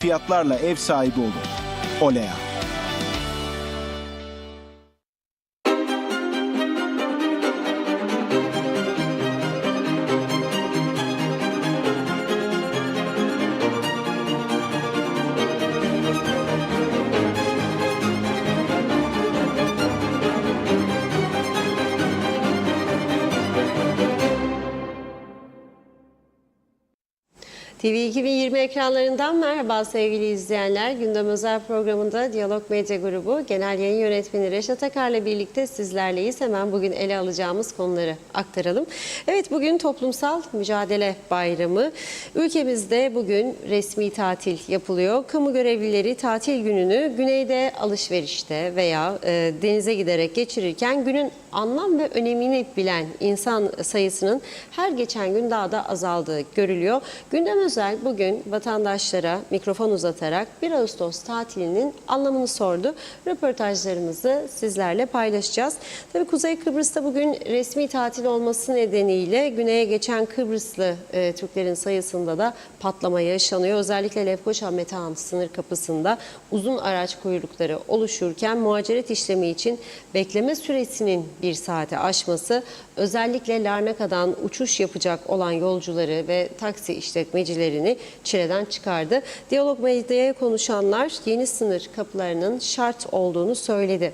fiyatlarla ev sahibi olun. Olea. TV 2020 ekranlarından merhaba sevgili izleyenler. Gündem özel programında Diyalog Medya Grubu Genel Yayın Yönetmeni Reşat Akar'la birlikte sizlerleyiz. Hemen bugün ele alacağımız konuları aktaralım. Evet, bugün Toplumsal Mücadele Bayramı. Ülkemizde bugün resmi tatil yapılıyor. Kamu görevlileri tatil gününü güneyde alışverişte veya denize giderek geçirirken günün anlam ve önemini bilen insan sayısının her geçen gün daha da azaldığı görülüyor. Gündem özel bugün vatandaşlara mikrofon uzatarak 1 Ağustos tatilinin anlamını sordu. Röportajlarımızı sizlerle paylaşacağız. Tabii Kuzey Kıbrıs'ta bugün resmi tatil olması nedeniyle güneye geçen Kıbrıslı Türklerin sayısında da patlama yaşanıyor. Özellikle Lefkoşa-Metehan sınır kapısında uzun araç kuyrukları oluşurken muhaciret işlemi için bekleme süresinin 1 saate aşması özellikle Larnaka'dan uçuş yapacak olan yolcuları ve taksi işletmecilerini çileden çıkardı. Diyalog Medya'ya konuşanlar yeni sınır kapılarının şart olduğunu söyledi.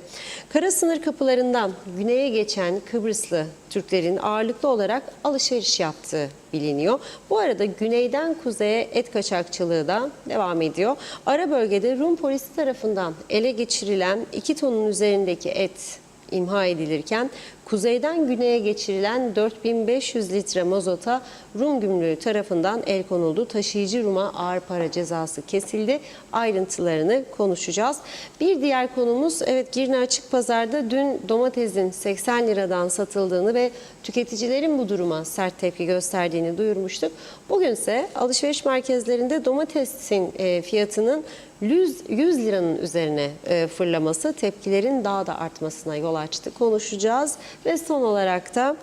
Kara sınır kapılarından güneye geçen Kıbrıslı Türklerin ağırlıklı olarak alışveriş yaptığı biliniyor. Bu arada güneyden kuzeye et kaçakçılığı da devam ediyor. Ara bölgede Rum polisi tarafından ele geçirilen 2 tonun üzerindeki et imha edilirken kuzeyden güneye geçirilen 4500 litre mazota Rum gümrüğü tarafından el konuldu. Taşıyıcı Rum'a ağır para cezası kesildi. Ayrıntılarını konuşacağız. Bir diğer konumuz, evet, Girne Açık Pazar'da dün domatesin 80 liradan satıldığını ve tüketicilerin bu duruma sert tepki gösterdiğini duyurmuştuk. Bugünse alışveriş merkezlerinde domatesin fiyatının 100 liranın üzerine fırlaması tepkilerin daha da artmasına yol açtı. Konuşacağız ve son olarak da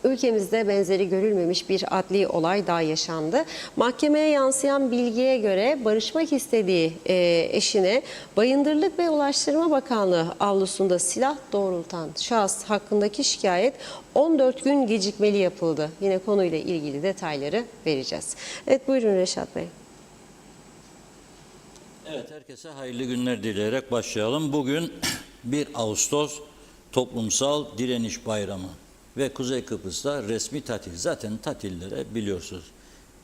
ülkemizde benzeri görülmemiş bir adli olay daha yaşandı. Mahkemeye yansıyan bilgiye göre barışmak istediği eşine Bayındırlık ve Ulaştırma Bakanlığı avlusunda silah doğrultan şahıs hakkındaki şikayet 14 gün gecikmeli yapıldı. Yine konuyla ilgili detayları vereceğiz. Evet, buyurun Reşat Bey. Evet, herkese hayırlı günler dileyerek başlayalım. Bugün 1 Ağustos Toplumsal Direniş Bayramı ve Kuzey Kıbrıs'ta resmi tatil. Zaten tatillere biliyorsunuz,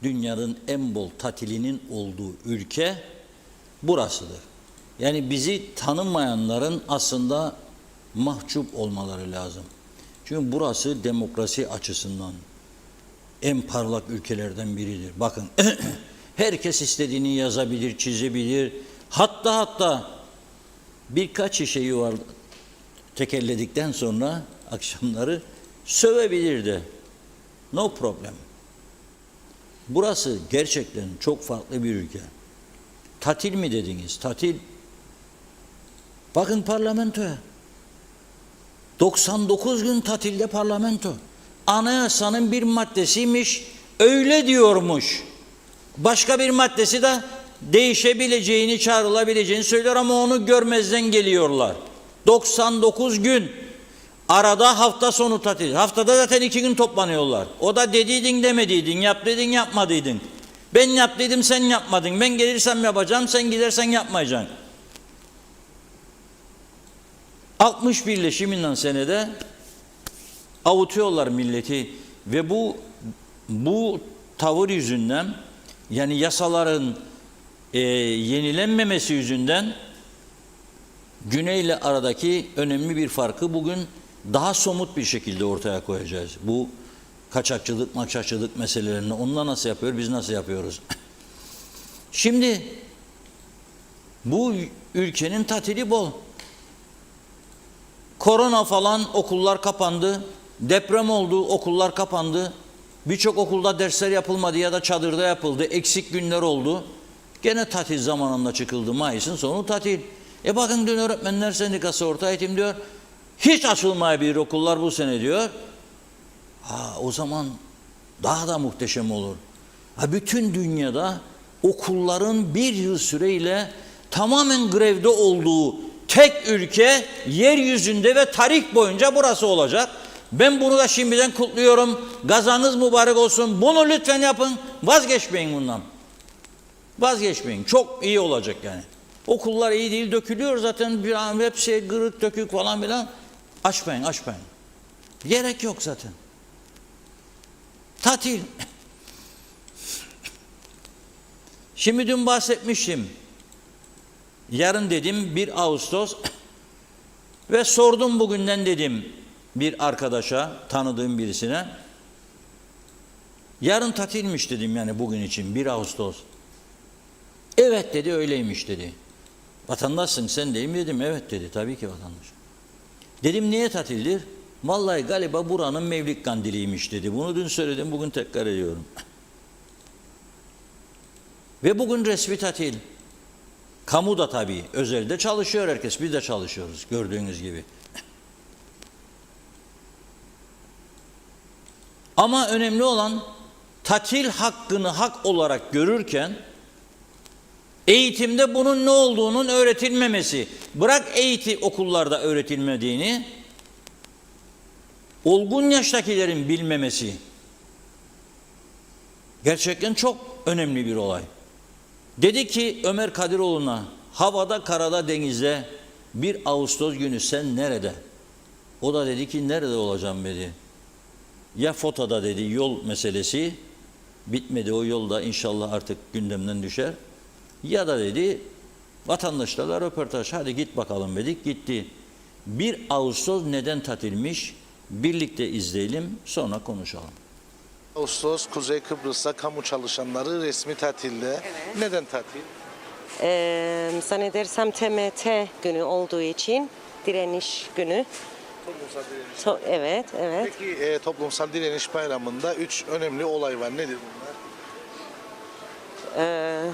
dünyanın en bol tatilinin olduğu ülke burasıdır. Yani bizi tanımayanların aslında mahcup olmaları lazım. Çünkü burası demokrasi açısından en parlak ülkelerden biridir. Bakın, herkes istediğini yazabilir, çizebilir. Hatta birkaç şeyi var, tekerledikten sonra akşamları sövebilir de. No problem. Burası gerçekten çok farklı bir ülke. Tatil mi dediniz? Tatil. Bakın parlamentoya. 99 gün tatilde parlamento. Anayasanın bir maddesiymiş, öyle diyormuş. Başka bir maddesi de değişebileceğini, çağrılabileceğini söylüyor ama onu görmezden geliyorlar. 99 gün. Arada hafta sonu tatil. Haftada zaten 2 gün toplanıyorlar. O da dediydin demediydin, yap dedin yapmadıydın. Ben yap dedim, sen yapmadın. Ben gelirsem yapacağım, sen gidersen yapmayacaksın. 60 birleşiminden senede avutuyorlar milleti ve bu tavır yüzünden, yani yasaların yenilenmemesi yüzünden Güney ile aradaki önemli bir farkı bugün daha somut bir şekilde ortaya koyacağız. Bu kaçakçılık, maçakçılık meselelerini onlar nasıl yapıyor, biz nasıl yapıyoruz? Şimdi bu ülkenin tatili bol. Korona falan, okullar kapandı. Deprem oldu, okullar kapandı. Birçok okulda dersler yapılmadı ya da çadırda yapıldı. Eksik günler oldu. Gene tatil zamanında çıkıldı. Mayıs'ın sonu tatil. Bakın dün Öğretmenler Sendikası orta eğitim diyor, hiç açılmayabilir okullar bu sene diyor. O zaman daha da muhteşem olur. Bütün dünyada okulların bir yıl süreyle tamamen grevde olduğu tek ülke yeryüzünde ve tarih boyunca burası olacak. Ben bunu da şimdiden kutluyorum. Gazanız mübarek olsun. Bunu lütfen yapın. Vazgeçmeyin bundan. Vazgeçmeyin. Çok iyi olacak yani. Okullar iyi değil, dökülüyor zaten. Bir an hepsi kırık dökük falan filan. Açmayın. Gerek yok zaten. Tatil. Şimdi dün bahsetmiştim. Yarın dedim 1 Ağustos ve sordum bugünden dedim bir arkadaşa, tanıdığım birisine. Yarın tatilmiş dedim yani bugün için 1 Ağustos. Evet dedi, öyleymiş dedi. Vatandaşsın sen değil mi dedim. Evet dedi, tabii ki vatandaş. Dedim niye tatildir? Vallahi galiba buranın Mevlid Kandili'ymiş dedi. Bunu dün söyledim, bugün tekrar ediyorum. Ve bugün resmi tatil. Kamu da tabii, özelde çalışıyor herkes, biz de çalışıyoruz gördüğünüz gibi. Ama önemli olan tatil hakkını hak olarak görürken eğitimde bunun ne olduğunun öğretilmemesi. Bırak eğitim okullarda öğretilmediğini, olgun yaştakilerin bilmemesi. Gerçekten çok önemli bir olay. Dedi ki Ömer Kadiroğlu'na, havada, karada, denizde 1 Ağustos günü sen nerede? O da dedi ki nerede olacağım dedi. Ya FOTA'da dedi, yol meselesi bitmedi, o yolda inşallah artık gündemden düşer. Ya da dedi vatandaşlarla röportaj, hadi git bakalım dedik, gitti. 1 Ağustos neden tatilmiş? Birlikte izleyelim, sonra konuşalım. Ağustos Kuzey Kıbrıs'ta kamu çalışanları resmi tatilde. Evet. Neden tatil? Zannedersem TMT günü olduğu için direniş günü. Toplumsal direniş. Evet. Peki Toplumsal Direniş Bayramı'nda 3 önemli olay var. Nedir bunlar?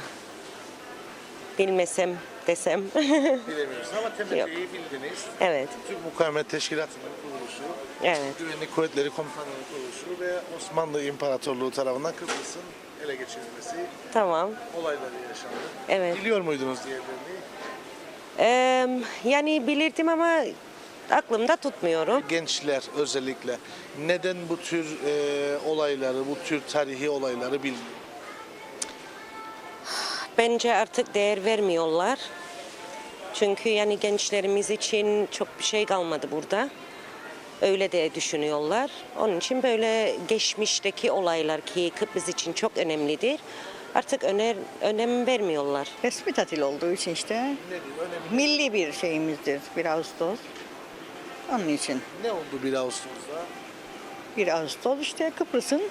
Bilmesem desem. Bilemiyoruz ama Yok. TMT'yi bildiniz. Evet. Türk Mukavemet Teşkilatı'nın kuruluşu, Evet. Güvenlik Kuvvetleri Komutanlığı'nın kuruluşu ve Osmanlı İmparatorluğu tarafından Kıbrıs'ın ele geçirilmesi Tamam. olayları yaşandı. Evet. Biliyor muydunuz diğerlerini? Yani bilirdim ama aklımda tutmuyorum. Gençler özellikle neden bu tür olayları, bu tür tarihi olayları bilmiyor? Bence artık değer vermiyorlar. Çünkü yani gençlerimiz için çok bir şey kalmadı burada. Öyle de düşünüyorlar. Onun için böyle geçmişteki olaylar ki Kıbrıs için çok önemlidir. Artık önem vermiyorlar. Resmi tatil olduğu için işte Nedir? Önemli. milli bir şeyimizdir 1 Ağustos. Onun için Ne oldu 1 Ağustos'ta? 1 Ağustos işte Kıbrıs'ın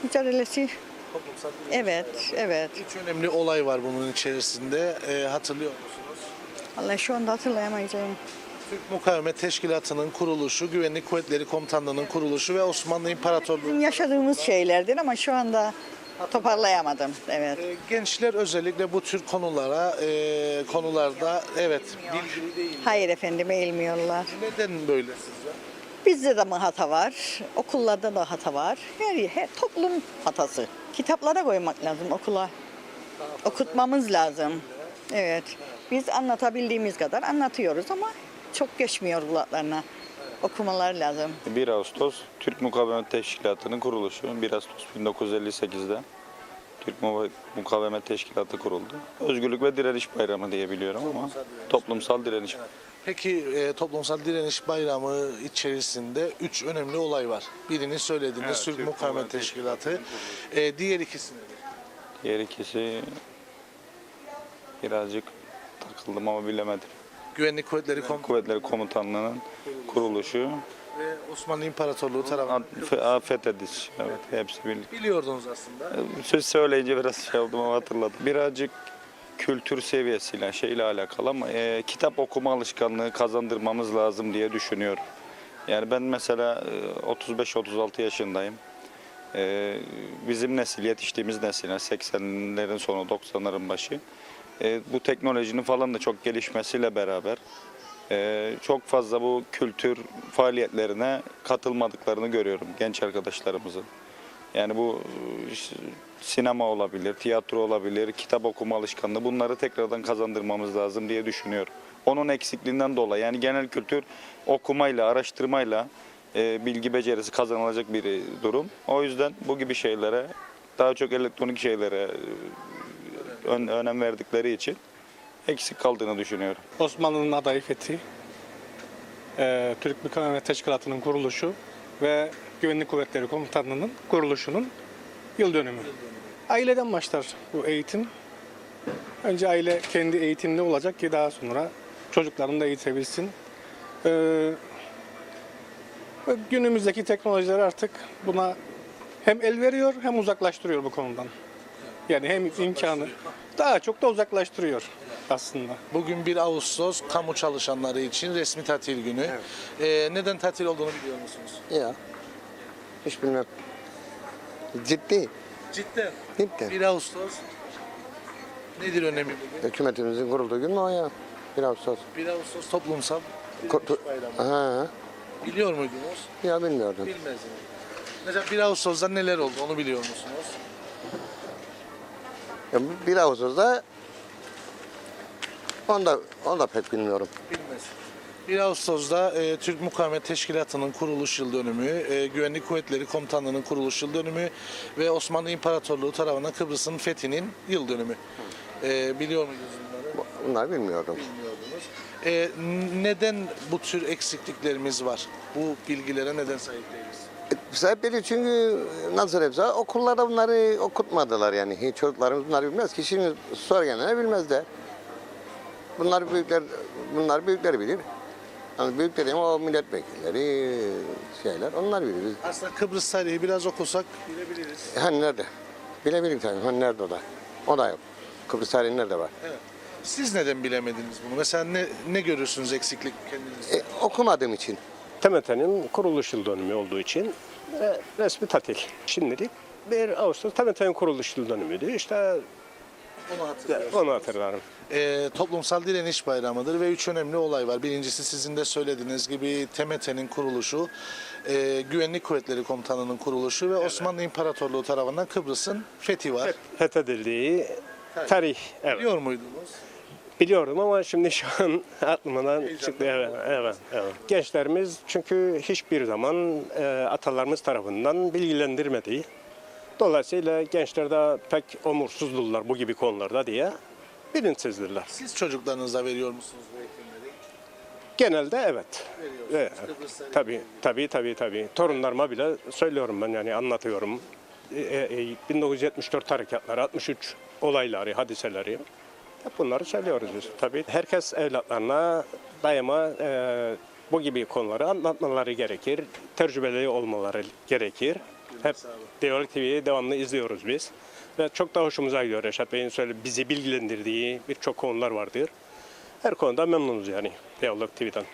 mücadelesi. Toplumsal direniş Evet. 3 önemli olay var bunun içerisinde. Hatırlıyor musunuz? Vallahi şu anda hatırlayamayacağım. Türk Mukavemet Teşkilatı'nın kuruluşu, Güvenlik Kuvvetleri Komutanlığı'nın kuruluşu ve Osmanlı İmparatorluğu. Bizim yaşadığımız şeylerdir ama şu anda toparlayamadım. Evet. Gençler özellikle bu tür konularda evet bilgili değil. Hayır efendim eğilmiyorlar. Neden böyle sizce? Bizde de mi hata var? Okullarda da hata var. Her toplum hatası. Kitaplara koymak lazım okula. Okutmamız lazım. Evet. Biz anlatabildiğimiz kadar anlatıyoruz ama çok geçmiyor kulaklarına. Okumalar lazım. 1 Ağustos Türk Mukavemet Teşkilatı'nın kuruluşu. 1 Ağustos 1958'de Türk Mukavemet Teşkilatı kuruldu. Özgürlük ve Direniş Bayramı diye biliyorum ama toplumsal direniş. Peki Toplumsal Direniş Bayramı içerisinde 3 önemli olay var. Birini söylediniz, Türk Mukavemet Teşkilatı. Diğer ikisi nedir? Diğer ikisi birazcık takıldım ama bilemedim. Güvenlik Kuvvetleri Kuvvetleri Komutanlığı'nın kuruluşu, ve Osmanlı İmparatorluğu tarafından fethedilişi. Evet, hepsi birlikte. biliyordunuz aslında. Söz söyleyince biraz şey oldum ama hatırladım. Birazcık kültür seviyesiyle şeyle alakalı ama kitap okuma alışkanlığı kazandırmamız lazım diye düşünüyorum. Yani ben mesela 35-36 yaşındayım. Bizim nesil, yetiştiğimiz nesil, 80'lerin sonu 90'ların başı. Bu teknolojinin falan da çok gelişmesiyle beraber çok fazla bu kültür faaliyetlerine katılmadıklarını görüyorum genç arkadaşlarımızın. Yani bu sinema olabilir, tiyatro olabilir, kitap okuma alışkanlığı, bunları tekrardan kazandırmamız lazım diye düşünüyorum. Onun eksikliğinden dolayı yani genel kültür okumayla, araştırmayla bilgi becerisi kazanılacak bir durum. O yüzden bu gibi şeylere, daha çok elektronik şeylere önem verdikleri için eksik kaldığını düşünüyorum. Osmanlı'nın adayı fethi, Türk Mukavemet Teşkilatı'nın kuruluşu ve Güvenlik Kuvvetleri Komutanlığı'nın kuruluşunun yıl dönümü. Aileden başlar bu eğitim. Önce aile kendi eğitimli olacak ki daha sonra çocuklarını da eğitebilsin. Günümüzdeki teknolojiler artık buna hem el veriyor hem uzaklaştırıyor bu konudan. Yani hem imkanı daha çok da uzaklaştırıyor aslında. Bugün 1 Ağustos kamu çalışanları için resmi tatil günü. Neden tatil olduğunu biliyor musunuz? Ya. Hiç bilmem. Ciddi. Cidden. Cidden. 1 Ağustos nedir önemi bugün? Hükümetimizin kurulduğu gün mü o ya? 1 Ağustos. 1 Ağustos toplumsal Kurtu- bayramı. Ha, Biliyor muydunuz? ya bilmiyordum. Bilmezdiniz. Mesela 1 Ağustos'ta neler oldu onu biliyor musunuz? Ya 1 Ağustos'da onu da pek bilmiyorum. Bilmez. 1 Ağustos'da Türk Mukavemet Teşkilatı'nın kuruluş yıl dönümü, Güvenlik Kuvvetleri Komutanlığı'nın kuruluş yıl dönümü ve Osmanlı İmparatorluğu tarafından Kıbrıs'ın fethinin yıl dönümü. Biliyor muydunuz bunları? Bunları bilmiyordum. Bilmiyordunuz. Neden bu tür eksikliklerimiz var? Bu bilgilere neden sahip değiliz? Sebep belli çünkü nasıl hepsi okullarda bunları okutmadılar yani. Hiç çocuklarımız bunları bilmez ki. Şimdi sorgenler bilmezler. Bunlar büyükler bilir. Yani büyükler ama o milletvekilleri şeyler onlar bilir. Biz, Aslında Kıbrıs tarihi biraz okusak bilebiliriz. hani nerede? Bilebilirim tabii. Hani nerede o da? O da yok. Kıbrıs tarihi nerede var? Siz neden bilemediniz bunu? Mesela ne görürsünüz eksiklik kendinizde? Okumadığım için. TMT'nin kuruluş yıl dönümü olduğu için resmi tatil. Şimdilik 1 Ağustos TMT'nin kuruluş yıl dönümüydü. İşte Onu hatırlıyorsunuz. onu hatırlarım. Toplumsal direniş bayramıdır ve 3 önemli olay var. Birincisi sizin de söylediğiniz gibi TMT'nin kuruluşu, Güvenlik Kuvvetleri Komutanlığı'nın kuruluşu ve Osmanlı İmparatorluğu tarafından Kıbrıs'ın fethi var. Fethedildiği tarih. Evet. Biliyor muydunuz? Biliyordum ama şimdi şu an aklımdan çıktı. Evet. Gençlerimiz çünkü hiçbir zaman atalarımız tarafından bilgilendirmediği. Dolayısıyla gençler de pek omursuzdurlar bu gibi konularda diye bilinçsizdirler. Siz çocuklarınıza veriyor musunuz bu eğitimleri? Genelde evet. Evet. Kıbrıs tarihi. Tabii. Torunlarıma bile söylüyorum ben yani anlatıyorum. 1974 harekatları, 63 olayları, hadiseleri. Hep bunları söylüyoruz biz. Tabii herkes evlatlarına daima bu gibi konuları anlatmaları gerekir. Tecrübeli olmaları gerekir. Hep Diyalog TV'yi devamlı izliyoruz biz. Ve çok da hoşumuza gidiyor Reşat Bey'in bizi bilgilendirdiği birçok konular vardır. Her konuda memnunuz yani Diyalog TV'den.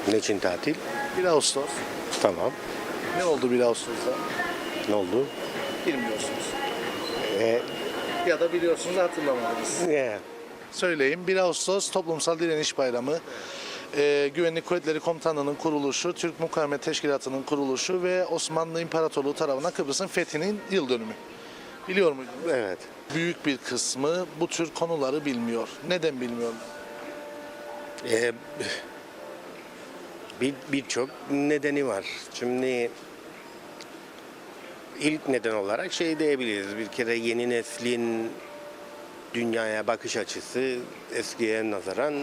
Ne için tatil? 1 Ağustos. Tamam. Ne oldu 1 Ağustos'ta? Ne oldu? Bilmiyorsunuz. E, Ya da biliyorsunuz hatırlamadınız. Söyleyeyim. 1 Ağustos Toplumsal Direniş Bayramı. Güvenlik Kuvvetleri Komutanlığı'nın kuruluşu, Türk Mukavemet Teşkilatı'nın kuruluşu ve Osmanlı İmparatorluğu tarafından Kıbrıs'ın fethinin yıl dönümü. Biliyor muydunuz? Evet. Büyük bir kısmı bu tür konuları bilmiyor. Neden bilmiyorlar? Birçok nedeni var. Şimdi ilk neden olarak şey diyebiliriz. Bir kere yeni neslin dünyaya bakış açısı eskiye nazaran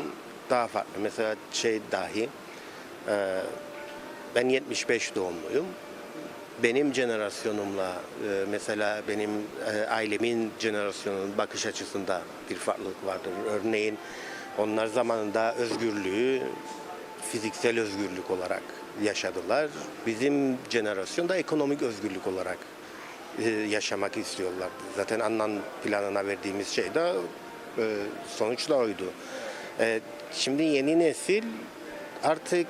daha farklı. Mesela dahi ben 75 doğumluyum. Benim jenerasyonumla mesela benim ailemin jenerasyonunun bakış açısında bir farklılık vardır. Örneğin onlar zamanında özgürlüğü fiziksel özgürlük olarak yaşadılar. Bizim jenerasyonda ekonomik özgürlük olarak yaşamak istiyorlar. Zaten Annan planına verdiğimiz şey de sonuçta oydu. Şimdi yeni nesil artık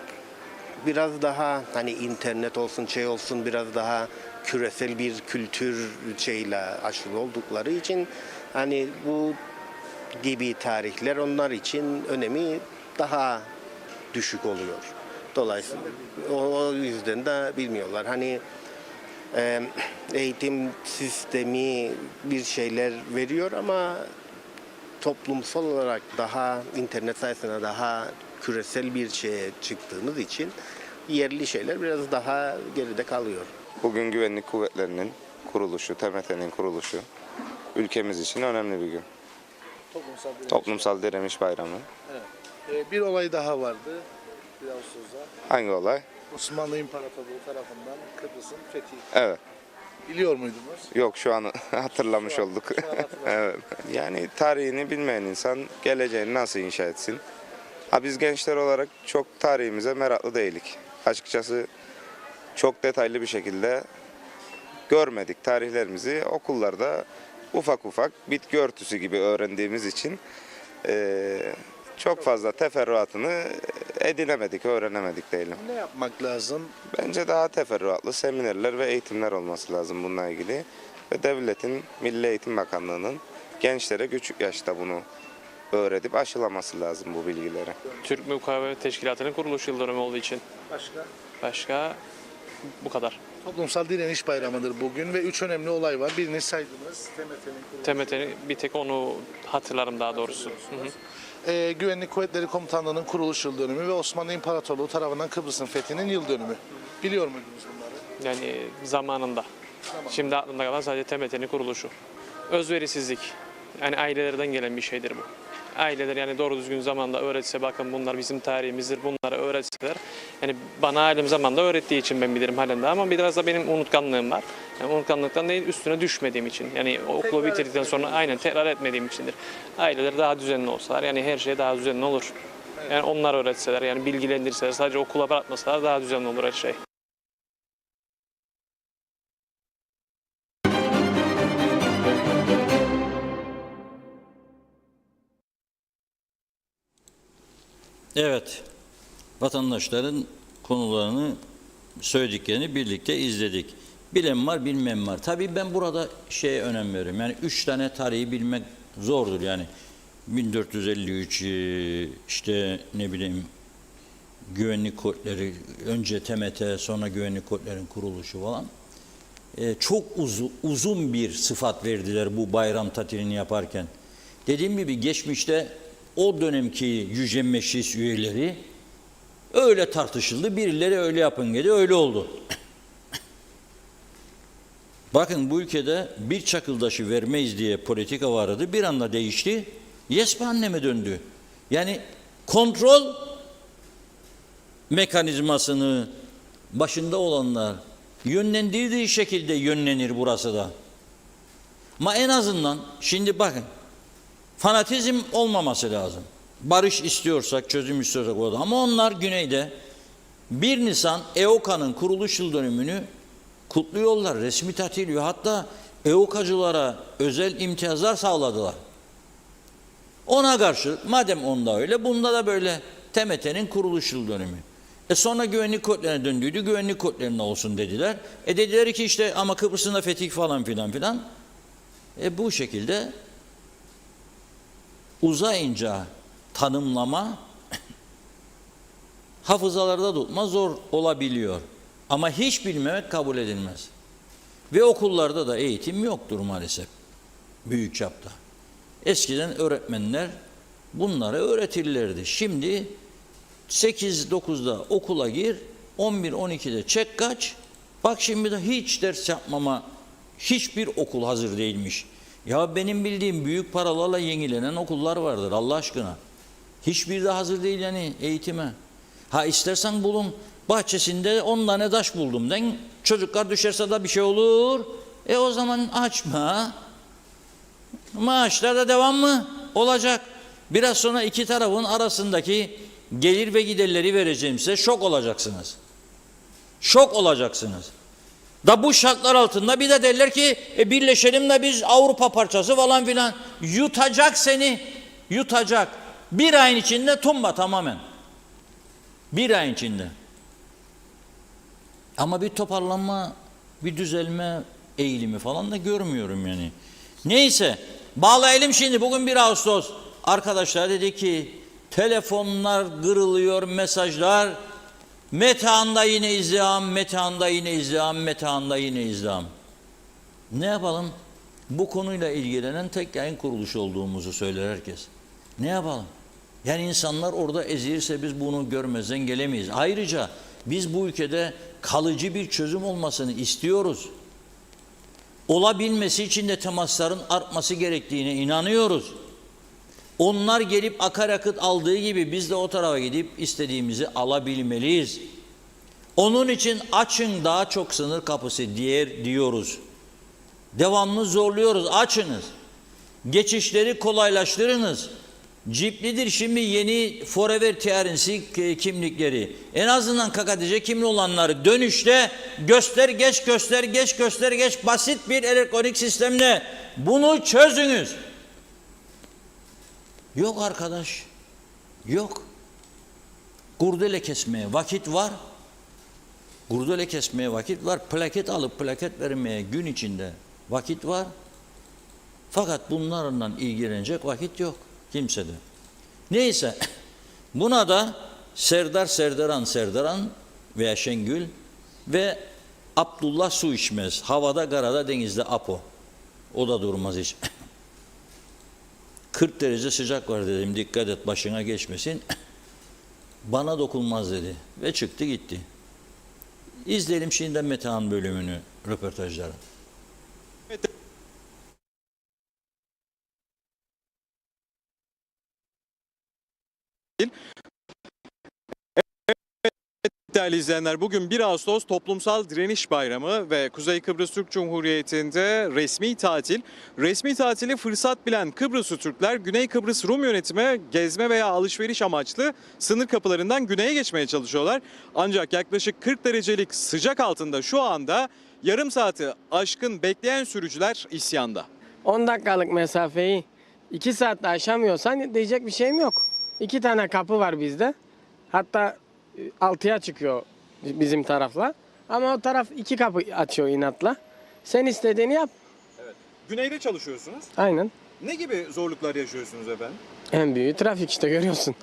biraz daha hani internet olsun olsun biraz daha küresel bir kültür şeyle aşılı oldukları için hani bu gibi tarihler onlar için önemi daha düşük oluyor. Dolayısıyla o yüzden de bilmiyorlar. Hani Eğitim sistemi bir şeyler veriyor ama toplumsal olarak daha internet sayesinde daha küresel bir şeye çıktığımız için yerli şeyler biraz daha geride kalıyor. Bugün Güvenlik Kuvvetleri'nin kuruluşu, TMT'nin kuruluşu ülkemiz için önemli bir gün. Toplumsal Direniş Bayramı. Evet. Bir olay daha vardı 1 Ağustos'ta. Hangi olay? Osmanlı İmparatorluğu tarafından Kıbrıs'ın fethi. Evet. Biliyor muydunuz? Yok, şu an hatırlamış olduk. Evet. Yani tarihini bilmeyen insan geleceğini nasıl inşa etsin? Biz gençler olarak çok tarihimize meraklı değilik. Açıkçası çok detaylı bir şekilde görmedik tarihlerimizi. Okullarda ufak ufak bitki örtüsü gibi öğrendiğimiz için çok fazla teferruatını edinemedik, öğrenemedik diyelim. Ne yapmak lazım? Bence daha teferruatlı seminerler ve eğitimler olması lazım bununla ilgili. Ve devletin, Milli Eğitim Bakanlığı'nın gençlere küçük yaşta bunu öğretip aşılaması lazım bu bilgileri. Türk Mukavemet Teşkilatı'nın kuruluş yıl dönümü olduğu için. Başka bu kadar. Toplumsal Direniş Bayramı'dır bugün ve 3 önemli olay var. Birini saydınız. TMT'nin bir tek onu hatırlarım daha doğrusu. Güvenlik Kuvvetleri Komutanlığı'nın kuruluş yıl dönümü ve Osmanlı İmparatorluğu tarafından Kıbrıs'ın fethinin yıl dönümü. Biliyor muydunuz bunları? Yani zamanında. Şimdi aklımda kalan sadece TMT'nin kuruluşu. Özverisizlik. Yani ailelerden gelen bir şeydir bu. Aileler yani doğru düzgün zamanda öğretse, bakın bunlar bizim tarihimizdir, bunları öğretseler. Yani bana ailem zamanında öğrettiği için ben bilirim halen de, ama biraz da benim unutkanlığım var. Yani unutkanlıktan değil, üstüne düşmediğim için. Yani okulu bitirdikten sonra aynen tekrar etmediğim içindir. Aileler daha düzenli olsalar, yani her şey daha düzenli olur. Yani onlar öğretseler, yani bilgilendirseler, sadece okula bırakmasalar daha düzenli olur her şey. Evet, vatandaşların konularını, söylediklerini birlikte izledik. Bilen var, bilmeyen var. Tabii ben burada şeye önem veriyorum. Yani 3 tane tarihi bilmek zordur. Yani 1453 işte ne bileyim güvenlik kuvvetleri, önce TMT, sonra güvenlik kuvvetlerinin kuruluşu falan. Çok uzun bir sıfat verdiler bu bayram tatilini yaparken. Dediğim gibi geçmişte o dönemki Yüce Meclis üyeleri öyle tartışıldı. Birileri öyle yapın dedi, öyle oldu. Bakın bu ülkede bir çakıldaşı vermeyiz diye politika vardı. Bir anda değişti. Yes anneme döndü. Yani kontrol mekanizmasını başında olanlar yönlendirdiği şekilde yönlenir burası da. Ama en azından şimdi bakın, fanatizm olmaması lazım. Barış istiyorsak, çözüm istiyorsak o da. Ama onlar güneyde 1 Nisan EOKA'nın kuruluş yıl dönümünü kutluyorlar. Resmi tatil diyor. Hatta EOKA'cılara özel imtiyazlar sağladılar. Ona karşı madem onda öyle, bunda da böyle TMT'nin kuruluş yıl dönümü. Sonra güvenlik kuvvetlerine döndüydü. Güvenlik kuvvetlerine olsun dediler. Dediler ki işte ama Kıbrıs'ın da fetih falan filan filan. Bu şekilde uzayınca tanımlama hafızalarda tutma zor olabiliyor. Ama hiç bilmemek kabul edilmez. Ve okullarda da eğitim yoktur maalesef. Büyük çapta. Eskiden öğretmenler bunları öğretirlerdi. Şimdi 8-9'da okula gir, 11-12'de çek kaç. Bak şimdi de hiç ders yapmama, hiçbir okul hazır değilmiş. Ya benim bildiğim büyük paralarla yenilenen okullar vardır Allah aşkına. Hiçbir de hazır değil yani eğitime. Ha istersen bulun, bahçesinde 10 tane taş buldum den, çocuklar düşerse de bir şey olur. O zaman açma. Maaşlar da devam mı? Olacak. Biraz sonra iki tarafın arasındaki gelir ve giderleri vereceğim size, şok olacaksınız. Şok olacaksınız. Da bu şartlar altında bir de derler ki birleşelim de biz Avrupa parçası falan filan. Yutacak seni, yutacak. 1 ayın içinde tumba tamamen. 1 ayın içinde. Ama bir toparlanma, bir düzelme eğilimi falan da görmüyorum yani. Neyse, bağlayalım şimdi. Bugün 1 Ağustos. Arkadaşlar dedi ki telefonlar kırılıyor, mesajlar. Metehan'da yine izdiham, Metehan'da yine izdiham, Metehan'da yine izdiham. Ne yapalım? Bu konuyla ilgilenen tek yayın kuruluşu olduğumuzu söyler herkes. Ne yapalım? Yani insanlar orada ezilirse biz bunu görmezden gelemeyiz. Ayrıca biz bu ülkede kalıcı bir çözüm olmasını istiyoruz. Olabilmesi için de temasların artması gerektiğine inanıyoruz. Onlar gelip akaryakıt aldığı gibi biz de o tarafa gidip istediğimizi alabilmeliyiz. Onun için açın daha çok sınır kapısı diyoruz. Devamlı zorluyoruz, açınız. Geçişleri kolaylaştırınız. Ciplidir şimdi yeni Forever TR'nsi kimlikleri. En azından KKTC kimli olanları dönüşte göster geç basit bir elektronik sistemle bunu çözünüz. Yok arkadaş, yok. Kurdele kesmeye vakit var. Kurdele kesmeye vakit var. Plaket alıp plaket vermeye gün içinde vakit var. Fakat bunlarla ilgilenecek vakit yok kimsede. Neyse buna da Serdaran veya Şengül ve Abdullah su içmez. Havada, karada, denizde Apo. O da durmaz hiç. 40 derece sıcak var dedim, dikkat et başına geçmesin. Bana dokunmaz dedi ve çıktı gitti. İzleyelim şimdiden Metehan bölümünü, röportajları. Değerli izleyenler, bugün 1 Ağustos Toplumsal Direniş Bayramı ve Kuzey Kıbrıs Türk Cumhuriyeti'nde resmi tatil. Resmi tatili fırsat bilen Kıbrıslı Türkler Güney Kıbrıs Rum yönetime gezme veya alışveriş amaçlı sınır kapılarından güneye geçmeye çalışıyorlar. Ancak yaklaşık 40 derecelik sıcak altında şu anda yarım saati aşkın bekleyen sürücüler isyanda. 10 dakikalık mesafeyi 2 saatte aşamıyorsan diyecek bir şeyim yok. 2 tane kapı var bizde. Hatta 6'ya çıkıyor bizim tarafla. Ama o taraf 2 kapı açıyor inatla. Sen istediğini yap. Evet. Güneyde çalışıyorsunuz. Aynen. Ne gibi zorluklar yaşıyorsunuz efendim? En büyüğü trafik işte görüyorsun.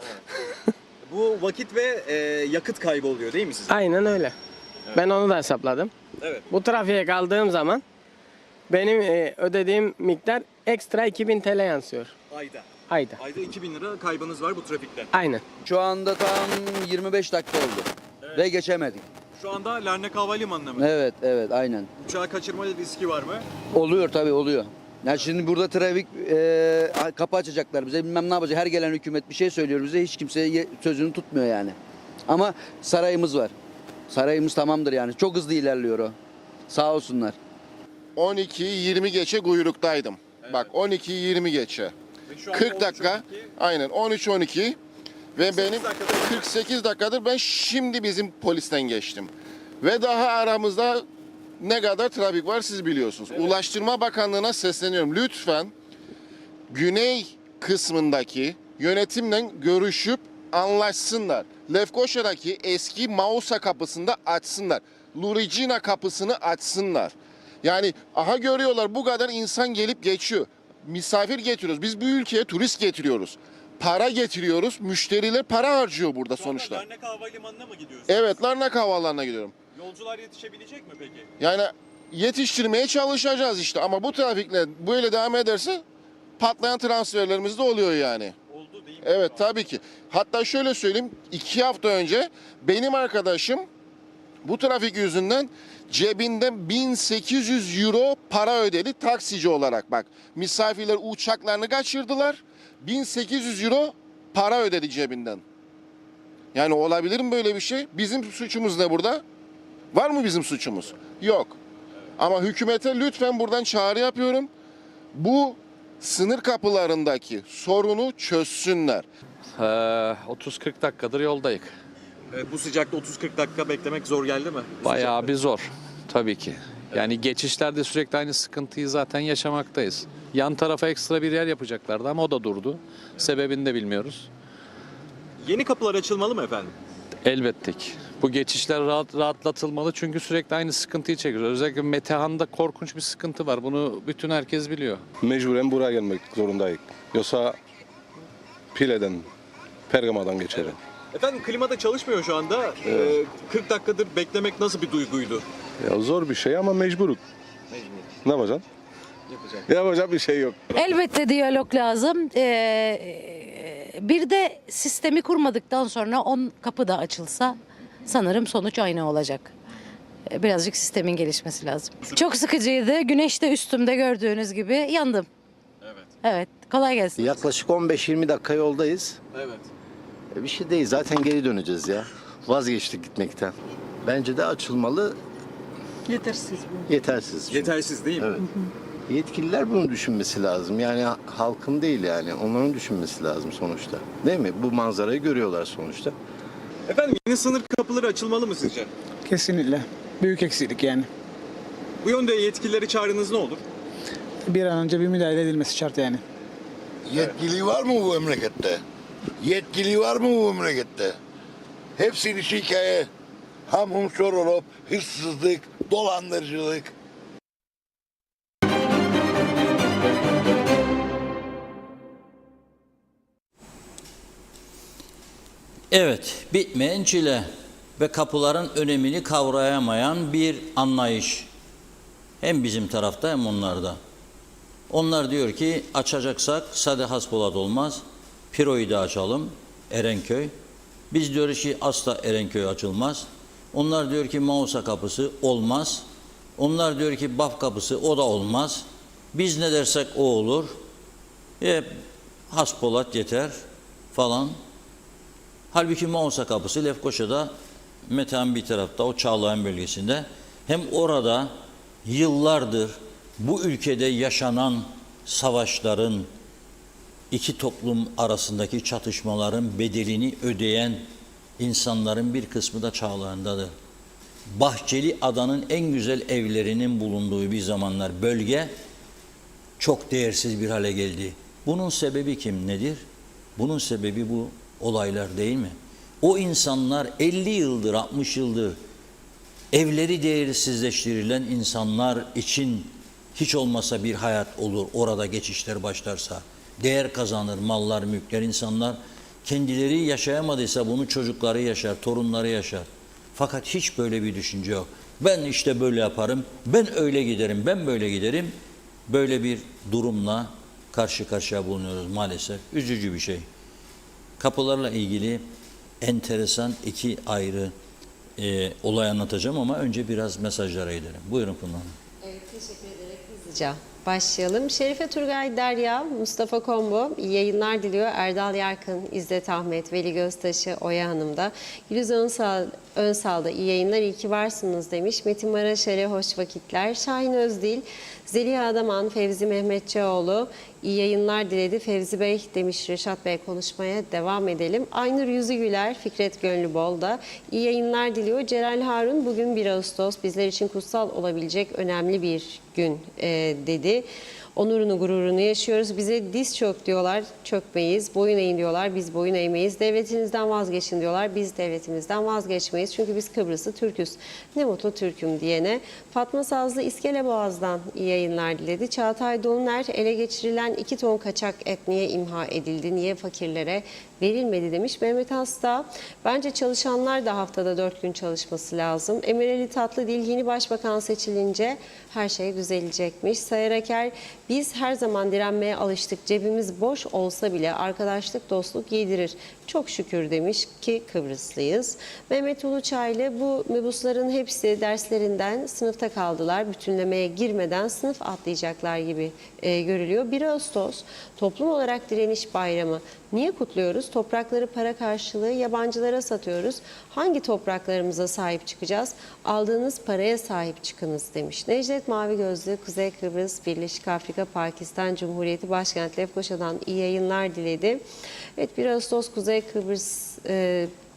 Evet. Bu vakit ve yakıt kaybı oluyor değil mi sizin? Aynen öyle. Evet. Ben onu da hesapladım. Evet. Bu trafiğe kaldığım zaman benim ödediğim miktar ekstra 2000 TL yansıyor. Ayda. Ayda 2000 lira kaybınız var bu trafikte. Aynen. Şu anda tam 25 dakika oldu ve geçemedik. Şu anda Larnaca Havalimanı'na mı? Evet aynen. Uçağı kaçırma riski var mı? Oluyor tabii oluyor. Yani şimdi burada trafik kapı açacaklar bize, bilmem ne yapacak. Her gelen hükümet bir şey söylüyor bize, hiç kimse sözünü tutmuyor yani. Ama sarayımız var. Sarayımız tamamdır yani. Çok hızlı ilerliyor o. Sağ olsunlar. 12:20 geçe kuyruktaydım. Evet. Bak 12:20 geçe. 40 dakika. Aynen 13-12 ve benim 48 dakikadır ben şimdi bizim polisten geçtim. Ve daha aramızda ne kadar trafik var siz biliyorsunuz. Evet. Ulaştırma Bakanlığı'na sesleniyorum. Lütfen güney kısmındaki yönetimle görüşüp anlaşsınlar. Lefkoşa'daki eski Mausa kapısında açsınlar. Luricina kapısını açsınlar. Yani aha görüyorlar bu kadar insan gelip geçiyor. Misafir getiriyoruz. Biz bu ülkeye turist getiriyoruz. Para getiriyoruz. Müşteriler para harcıyor burada sonuçta. Larnaca Havalimanı'na mı gidiyorsunuz? Evet, Larnaca Havalimanı'na gidiyorum. Yolcular yetişebilecek mi peki? Yani yetiştirmeye çalışacağız işte ama bu trafikle böyle devam ederse patlayan transferlerimiz de oluyor yani. Oldu değil mi? Evet tabii ki. Hatta şöyle söyleyeyim, 2 hafta önce benim arkadaşım bu trafik yüzünden cebinden 1800 euro para ödedi taksici olarak bak. Misafirler uçaklarını kaçırdılar. 1800 euro para ödedi cebinden. Yani olabilir mi böyle bir şey? Bizim suçumuz ne burada? Var mı bizim suçumuz? Yok. Ama hükümete lütfen buradan çağrı yapıyorum. Bu sınır kapılarındaki sorunu çözsünler. 30-40 dakikadır yoldayız. Bu sıcakta 30-40 dakika beklemek zor geldi mi? Bayağı bir zor tabii ki. Yani geçişlerde sürekli aynı sıkıntıyı zaten yaşamaktayız. Yan tarafa ekstra bir yer yapacaklardı ama o da durdu. Sebebini de bilmiyoruz. Yeni kapılar açılmalı mı efendim? Elbette ki. Bu geçişler rahatlatılmalı çünkü sürekli aynı sıkıntıyı çekiyoruz. Özellikle Metehan'da korkunç bir sıkıntı var. Bunu bütün herkes biliyor. Mecburen buraya gelmek zorundayız. Yoksa Pile'den, Pergama'dan geçerim. Efendim klimada çalışmıyor şu anda. 40 dakikadır beklemek nasıl bir duyguydu? Ya zor bir şey ama mecburuk. Ne yapacaksın? Yapacak bir şey yok. Elbette diyalog lazım. Bir de sistemi kurmadıktan sonra 10 kapı da açılsa sanırım sonuç aynı olacak. Birazcık sistemin gelişmesi lazım. Çok sıkıcıydı. Güneş de üstümde gördüğünüz gibi yandım. Evet. Kolay gelsin. Yaklaşık 15-20 dakika yoldayız. Evet. Bir şey değil. Zaten geri döneceğiz ya. Vazgeçtik gitmekten. Bence de açılmalı. Yetersiz bu. Yetersiz. çünkü. Yetersiz değil mi? Evet. Yetkililer bunu düşünmesi lazım. Yani halkın değil yani. Onların düşünmesi lazım sonuçta. Değil mi? Bu manzarayı görüyorlar sonuçta. Efendim yeni sınır kapıları açılmalı mı sizce? Kesinlikle. Büyük eksiklik yani. Bu yönde yetkilileri çağrınız ne olur? Bir an önce bir müdahale edilmesi şart yani. Yetkili var mı bu memlekette? Yetkili var mı bu memlekette? Hepsinin işi hikaye. Hamhum şorolop, hırsızlık, dolandırıcılık. Evet, bitmeyen çile ve kapıların önemini kavrayamayan bir anlayış. Hem bizim tarafta hem onlarda. Onlar diyor ki açacaksak sade Haspolat olmaz, Piro'yu da açalım, Erenköy. Biz diyoruz ki asla Erenköy açılmaz. Onlar diyor ki Mausa kapısı olmaz. Onlar diyor ki Baf kapısı o da olmaz. Biz ne dersek o olur. Haspolat yeter falan. Halbuki Mausa kapısı Lefkoşa'da, Metehan bir tarafta, o Çağlayan bölgesinde. Hem orada yıllardır bu ülkede yaşanan savaşların, iki toplum arasındaki çatışmaların bedelini ödeyen insanların bir kısmı da Çağlayan'dadır. Bahçeli Adanın en güzel evlerinin bulunduğu bir zamanlar bölge çok değersiz bir hale geldi. Bunun sebebi kim, nedir? Bunun sebebi bu olaylar değil mi? O insanlar 50 yıldır, 60 yıldır evleri değersizleştirilen insanlar için hiç olmasa bir hayat olur. Orada geçişler başlarsa, değer kazanır, mallar, mülkler, insanlar kendileri yaşayamadıysa bunu çocukları yaşar, torunları yaşar. Fakat hiç böyle bir düşünce yok. Ben işte böyle yaparım, ben öyle giderim, ben böyle giderim. Böyle bir durumla karşı karşıya bulunuyoruz maalesef. Üzücü bir şey. Kapılarla ilgili enteresan iki ayrı olay anlatacağım ama önce biraz mesajlara gidelim. Buyurun Funda Hanım. Evet, teşekkür ederek hızlıca başlayalım. Şerife Turgay Derya, Mustafa Kombo iyi yayınlar diliyor. Erdal Yarkın, İzzet Ahmet, Veli Göztaşı, Oya Hanım da. Gülüz Önsal'da iyi yayınlar, iyi ki varsınız demiş. Metin Maraşer'e hoş vakitler. Şahin Özdil, Zeliha Adaman, Fevzi Mehmetçioğlu iyi yayınlar diledi. Fevzi Bey demiş, Reşat Bey konuşmaya devam edelim. Aynur Yüzügüler, Fikret Gönlübol da iyi yayınlar diliyor. Celal Harun, bugün 1 Ağustos bizler için kutsal olabilecek önemli bir gün dedi. Onurunu, gururunu yaşıyoruz. Bize diz çök diyorlar, çökmeyiz. Boyun eğin diyorlar, biz boyun eğmeyiz. Devletinizden vazgeçin diyorlar, biz devletimizden vazgeçmeyiz. Çünkü biz Kıbrıslı Türk'üz. Ne mutlu Türk'üm diyene. Fatma Sazlı İskeleboğaz'dan iyi yayınlar diledi. Çağatay Doluner, ele geçirilen 2 ton kaçak et niye imha edildi, niye fakirlere verilmedi demiş. Mehmet Hasta, bence çalışanlar da haftada 4 gün çalışması lazım. Emireli Tatlıdil, yeni başbakan seçilince her şey düzelecekmiş. Sayar Aker, biz her zaman direnmeye alıştık. Cebimiz boş olsa bile arkadaşlık, dostluk yedirir. Çok şükür demiş ki Kıbrıslıyız. Mehmet Uluçaylı, bu mebusların hepsi derslerinden sınıfta kaldılar. Bütünlemeye girmeden sınıf atlayacaklar gibi görülüyor. 1 Ağustos toplum olarak direniş bayramı. Niye kutluyoruz? Toprakları para karşılığı yabancılara satıyoruz. Hangi topraklarımıza sahip çıkacağız? Aldığınız paraya sahip çıkınız demiş. Necdet Mavi Gözlü, Kuzey Kıbrıs, Birleşik Afrika, Pakistan Cumhuriyeti Başkent Lefkoşa'dan iyi yayınlar diledi. Evet, 1 Ağustos Kuzey Kıbrıs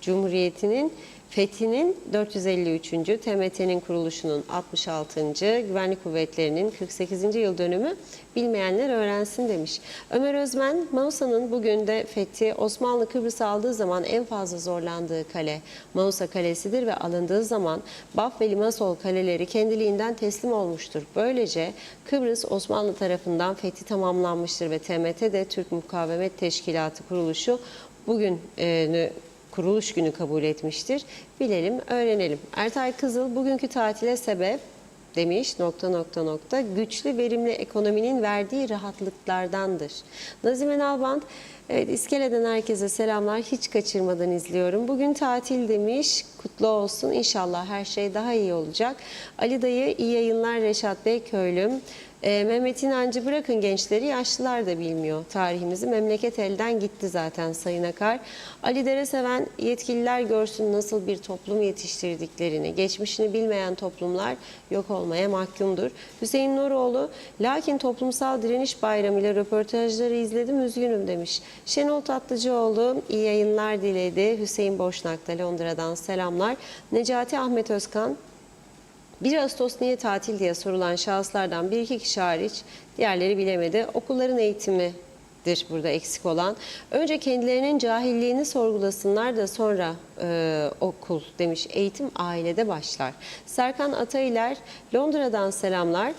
Cumhuriyeti'nin fethinin 453. TMT'nin kuruluşunun 66. Güvenlik Kuvvetleri'nin 48. yıl dönümü, bilmeyenler öğrensin demiş. Ömer Özmen, Mausa'nın bugün de fethi, Osmanlı Kıbrıs'ı aldığı zaman en fazla zorlandığı kale Mausa Kalesi'dir ve alındığı zaman Baf ve Limassol kaleleri kendiliğinden teslim olmuştur. Böylece Kıbrıs Osmanlı tarafından fethi tamamlanmıştır ve TMT de Türk Mukavemet Teşkilatı kuruluşu bugün kuruluş günü kabul etmiştir. Bilelim, öğrenelim. Ertay Kızıl bugünkü tatile sebep demiş ... güçlü verimli ekonominin verdiği rahatlıklardandır. Nazime Nalbant, evet, İskele'den herkese selamlar, hiç kaçırmadan izliyorum. Bugün tatil demiş, kutlu olsun, İnşallah her şey daha iyi olacak. Ali Dayı iyi yayınlar, Reşat Bey Köylüm. Mehmet İnancı, bırakın gençleri, yaşlılar da bilmiyor tarihimizi. Memleket elden gitti zaten Sayın Akar. Ali Dereseven, yetkililer görsün nasıl bir toplum yetiştirdiklerini. Geçmişini bilmeyen toplumlar yok olmaya mahkumdur. Hüseyin Nuroğlu, lakin toplumsal direniş bayramıyla röportajları izledim, üzgünüm demiş. Şenol Tatlıcıoğlu iyi yayınlar diledi. Hüseyin Boşnak da Londra'dan selamlar. Necati Ahmet Özkan, 1 Ağustos niye tatil diye sorulan şahıslardan 1-2 kişi hariç diğerleri bilemedi. Okulların eğitimidir burada eksik olan. Önce kendilerinin cahilliğini sorgulasınlar da sonra okul demiş. Eğitim ailede başlar. Serkan Atayler, Londra'dan selamlar.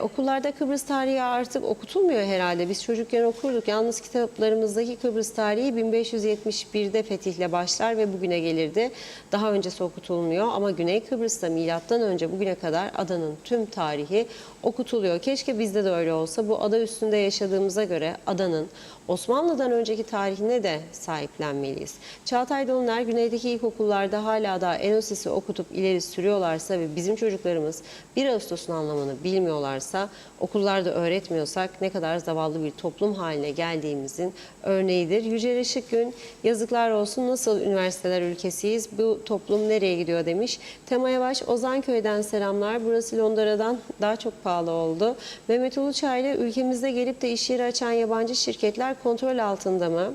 Okullarda Kıbrıs tarihi artık okutulmuyor herhalde. Biz çocukken okurduk. Yalnız kitaplarımızdaki Kıbrıs tarihi 1571'de fetihle başlar ve bugüne gelirdi. Daha öncesi okutulmuyor ama Güney Kıbrıs'ta milattan önce bugüne kadar adanın tüm tarihi okutuluyor. Keşke bizde de öyle olsa. Bu ada üstünde yaşadığımıza göre adanın Osmanlı'dan önceki tarihine de sahiplenmeliyiz. Çağatay Doluner, güneydeki ilkokullarda hala da Enosis'i okutup ileri sürüyorlarsa ve bizim çocuklarımız 1 Ağustos'un anlamını bilmiyorlarsa, okullarda öğretmiyorsak ne kadar zavallı bir toplum haline geldiğimizin örneğidir. Yücel Işıkgün, yazıklar olsun, nasıl üniversiteler ülkesiyiz, bu toplum nereye gidiyor demiş. Tema Yavaş, Ozanköy'den selamlar. Burası Londra'dan daha çok pahalı oldu. Mehmet Uluçaylı, ülkemizde gelip de iş yeri açan yabancı şirketler kontrol altında mı?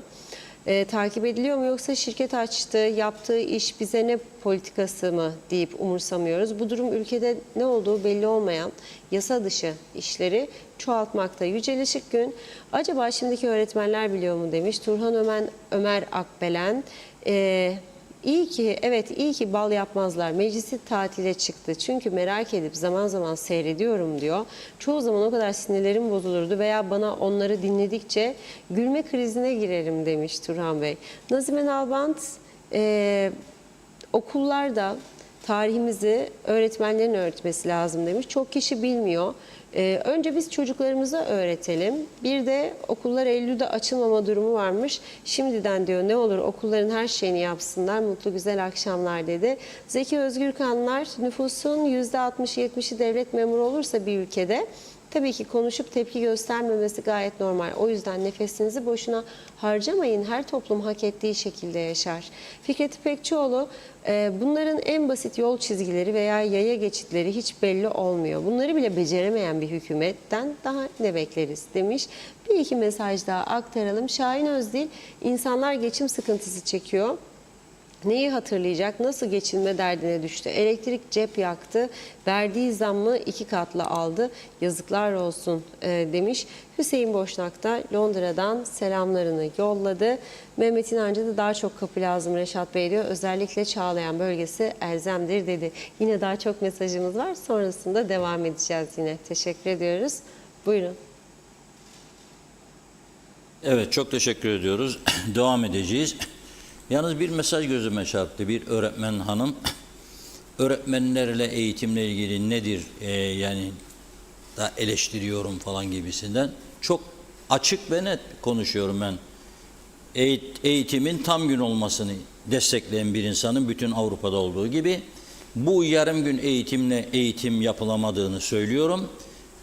Takip ediliyor mu, yoksa şirket açtı, yaptığı iş bize ne politikası mı deyip umursamıyoruz. Bu durum ülkede ne olduğu belli olmayan yasa dışı işleri çoğaltmakta. Yücel Işıkgün, acaba şimdiki öğretmenler biliyor mu demiş. Turhan Ömer Akbelen, İyi ki, evet, iyi ki bal yapmazlar. Meclisi tatile çıktı. Çünkü merak edip zaman zaman seyrediyorum diyor. Çoğu zaman o kadar sinirlerim bozulurdu veya bana onları dinledikçe gülme krizine girerim demiş Turhan Bey. Nazime Nalbant, okullarda tarihimizi öğretmenlerin öğretmesi lazım demiş. Çok kişi bilmiyor. Önce biz çocuklarımıza öğretelim. Bir de okullar Eylül'de açılmama durumu varmış. Şimdiden diyor ne olur okulların her şeyini yapsınlar. Mutlu güzel akşamlar dedi. Zeki Özgürkanlar, nüfusun %60-70'i devlet memuru olursa bir ülkede tabii ki konuşup tepki göstermemesi gayet normal. O yüzden nefesinizi boşuna harcamayın. Her toplum hak ettiği şekilde yaşar. Fikret İpekçioğlu, bunların en basit yol çizgileri veya yaya geçitleri hiç belli olmuyor. Bunları bile beceremeyen bir hükümetten daha ne bekleriz demiş. Bir iki mesaj daha aktaralım. Şahin Özdil, insanlar geçim sıkıntısı çekiyor. Neyi hatırlayacak, nasıl geçinme derdine düştü. Elektrik cep yaktı, verdiği zammı 2 katlı aldı. Yazıklar olsun demiş. Hüseyin Boşnak da Londra'dan selamlarını yolladı. Mehmet İnancı da daha çok kapı lazım Reşat Bey diyor. Özellikle Çağlayan bölgesi elzemdir dedi. Yine daha çok mesajımız var. Sonrasında devam edeceğiz yine. Teşekkür ediyoruz. Buyurun. Evet, çok teşekkür ediyoruz. Devam edeceğiz. Yalnız bir mesaj gözüme çarptı. Bir öğretmen hanım, öğretmenlerle eğitimle ilgili nedir yani da eleştiriyorum falan gibisinden. Çok açık ve net konuşuyorum ben. Eğitimin tam gün olmasını destekleyen bir insanın bütün Avrupa'da olduğu gibi bu yarım gün eğitimle eğitim yapılamadığını söylüyorum.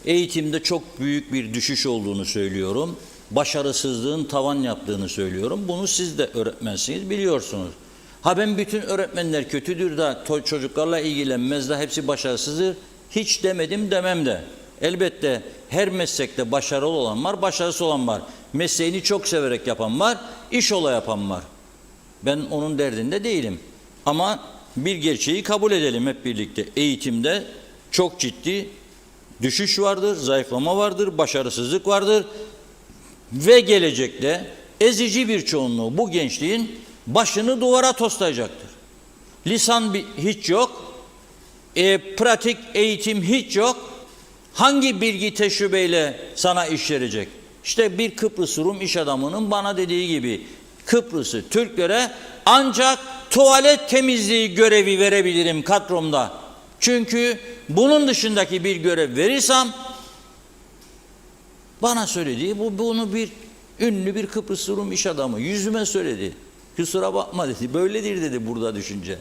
Eğitimde çok büyük bir düşüş olduğunu söylüyorum. Başarısızlığın tavan yaptığını söylüyorum. Bunu siz de öğretmensiniz, biliyorsunuz. Ha ben bütün öğretmenler kötüdür de çocuklarla ilgilenmez de hepsi başarısızdır. Hiç demedim, demem de. Elbette her meslekte başarılı olan var, başarısız olan var. Mesleğini çok severek yapan var, iş ola yapan var. Ben onun derdinde değilim. Ama bir gerçeği kabul edelim hep birlikte. Eğitimde çok ciddi düşüş vardır, zayıflama vardır, başarısızlık vardır. Ve gelecekte ezici bir çoğunluğu bu gençliğin başını duvara toslayacaktır. Lisan hiç yok, pratik eğitim hiç yok. Hangi bilgi tecrübeyle sana iş verecek? İşte bir Kıbrıs Rum iş adamının bana dediği gibi Kıbrıs'ı Türklere ancak tuvalet temizliği görevi verebilirim kadromda. Çünkü bunun dışındaki bir görev verirsem, bana söylediği bunu bir ünlü bir Kıbrıs Rum iş adamı yüzüme söyledi. Kusura bakma dedi. Böyledir dedi burada düşünce.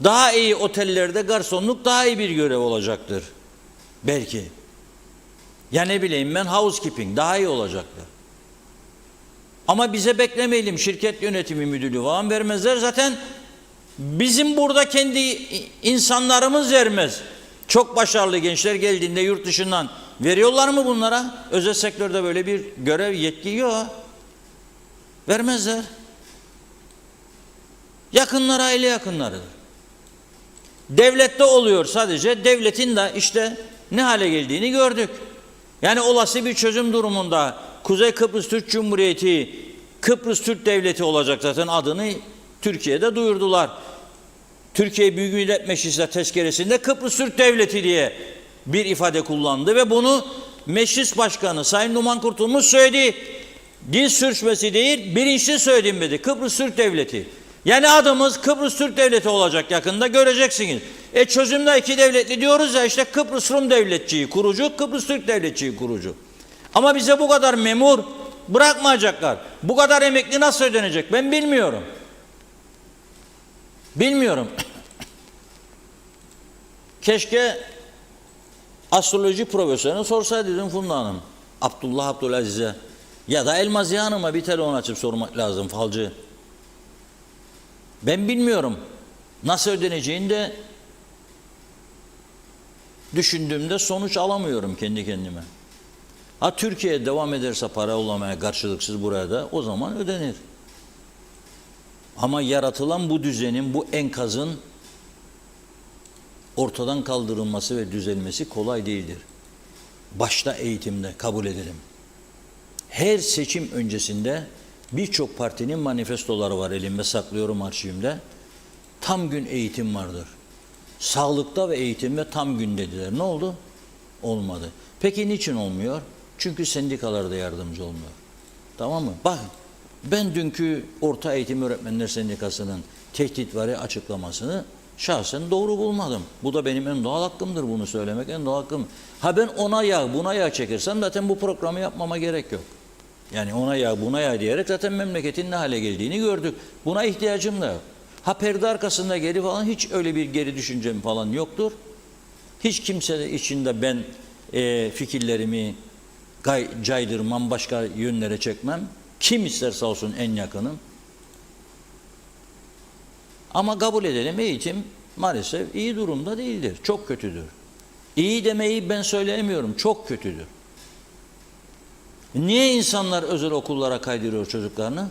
Daha iyi otellerde garsonluk daha iyi bir görev olacaktır. Belki. Ya ne bileyim ben, housekeeping daha iyi olacaktır. Ama bize beklemeyelim, şirket yönetimi müdürlüğü falan vermezler. Zaten bizim burada kendi insanlarımız vermez. Çok başarılı gençler geldiğinde yurt dışından veriyorlar mı bunlara? Özel sektörde böyle bir görev, yetki yok. Vermezler. Yakınlar aile yakınlarıdır. Devlette oluyor sadece. Devletin de işte ne hale geldiğini gördük. Yani olası bir çözüm durumunda Kuzey Kıbrıs Türk Cumhuriyeti, Kıbrıs Türk Devleti olacak zaten, adını Türkiye'de duyurdular. Türkiye Büyük Millet Meclisi tezkeresinde Kıbrıs Türk Devleti diye bir ifade kullandı ve bunu Meclis Başkanı Sayın Numan Kurtulmuş söyledi. Dil sürçmesi değil, bilinçli söylediğim dedi. Kıbrıs Türk Devleti. Yani adımız Kıbrıs Türk Devleti olacak yakında, göreceksiniz. Çözümde iki devletli diyoruz ya, işte Kıbrıs Rum Devletçiği kurucu, Kıbrıs Türk Devletçiği kurucu. Ama bize bu kadar memur bırakmayacaklar. Bu kadar emekli nasıl ödenecek? Ben bilmiyorum. Bilmiyorum. Keşke astroloji profesörüne sorsaydım Funda Hanım, Abdullah Abdülaziz'e ya da Elmaziye Hanım'a bir telefon açıp sormak lazım, falcı. Ben bilmiyorum. Nasıl ödeneceğini de düşündüğümde sonuç alamıyorum kendi kendime. Ha Türkiye devam ederse para olamaya karşılıksız burada, o zaman ödenir. Ama yaratılan bu düzenin, bu enkazın ortadan kaldırılması ve düzelmesi kolay değildir. Başta eğitimde kabul edelim. Her seçim öncesinde birçok partinin manifestoları var, elimde saklıyorum arşivimde. Tam gün eğitim vardır. Sağlıkta ve eğitimde tam gün dediler. Ne oldu? Olmadı. Peki niçin olmuyor? Çünkü sendikalar da yardımcı olmuyor. Tamam mı? Bak, ben dünkü Orta Eğitim Öğretmenler Sendikası'nın tehditvari açıklamasını şahsen doğru bulmadım. Bu da benim en doğal hakkımdır, bunu söylemek en doğal hakkım. Ha ben ona yağ buna yağ çekirsem zaten bu programı yapmama gerek yok. Yani ona yağ buna yağ diyerek zaten memleketin ne hale geldiğini gördük. Buna ihtiyacım da yok. Ha perde arkasında geri falan, hiç öyle bir geri düşüncem falan yoktur. Hiç kimse de içinde ben fikirlerimi caydırmam, başka yönlere çekmem. Kim isterse olsun en yakınım. Ama kabul edelim, eğitim maalesef iyi durumda değildir. Çok kötüdür. İyi demeyi ben söyleyemiyorum. Çok kötüdür. Niye insanlar özel okullara kaydırıyor çocuklarını?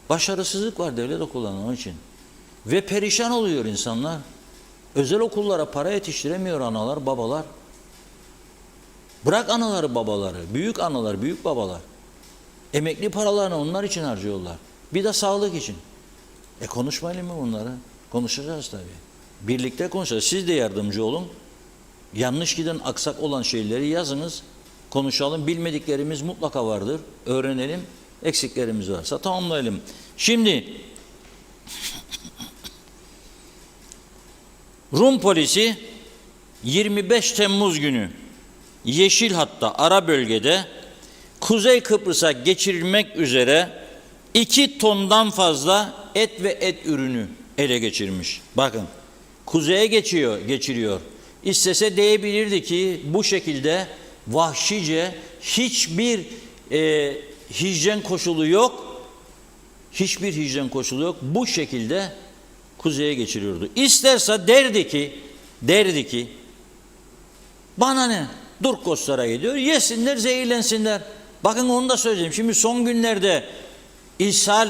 Başarısızlık var devlet okullarının onun için. Ve perişan oluyor insanlar. Özel okullara para yetiştiremiyor analar, babalar. Bırak anaları, babaları, büyük analar, büyük babalar. Emekli paralarını onlar için harcıyorlar. Bir de sağlık için. Konuşmayalım mı bunları? Konuşacağız tabii. Birlikte konuşacağız. Siz de yardımcı olun. Yanlış giden, aksak olan şeyleri yazınız. Konuşalım. Bilmediklerimiz mutlaka vardır. Öğrenelim. Eksiklerimiz varsa tamamlayalım. Şimdi Rum polisi 25 Temmuz günü Yeşil Hat'ta ara bölgede Kuzey Kıbrıs'a geçirilmek üzere 2 tondan fazla et ve et ürünü ele geçirmiş. Bakın, kuzeye geçiriyor. İstese diyebilirdi ki bu şekilde vahşice, hiçbir hijyen koşulu yok. Hiçbir hijyen koşulu yok. Bu şekilde kuzeye geçiriyordu. İsterse derdi ki bana ne? Durkoslara gidiyor. Yesinler, zehirlensinler. Bakın onu da söyleyeyim. Şimdi son günlerde ishal,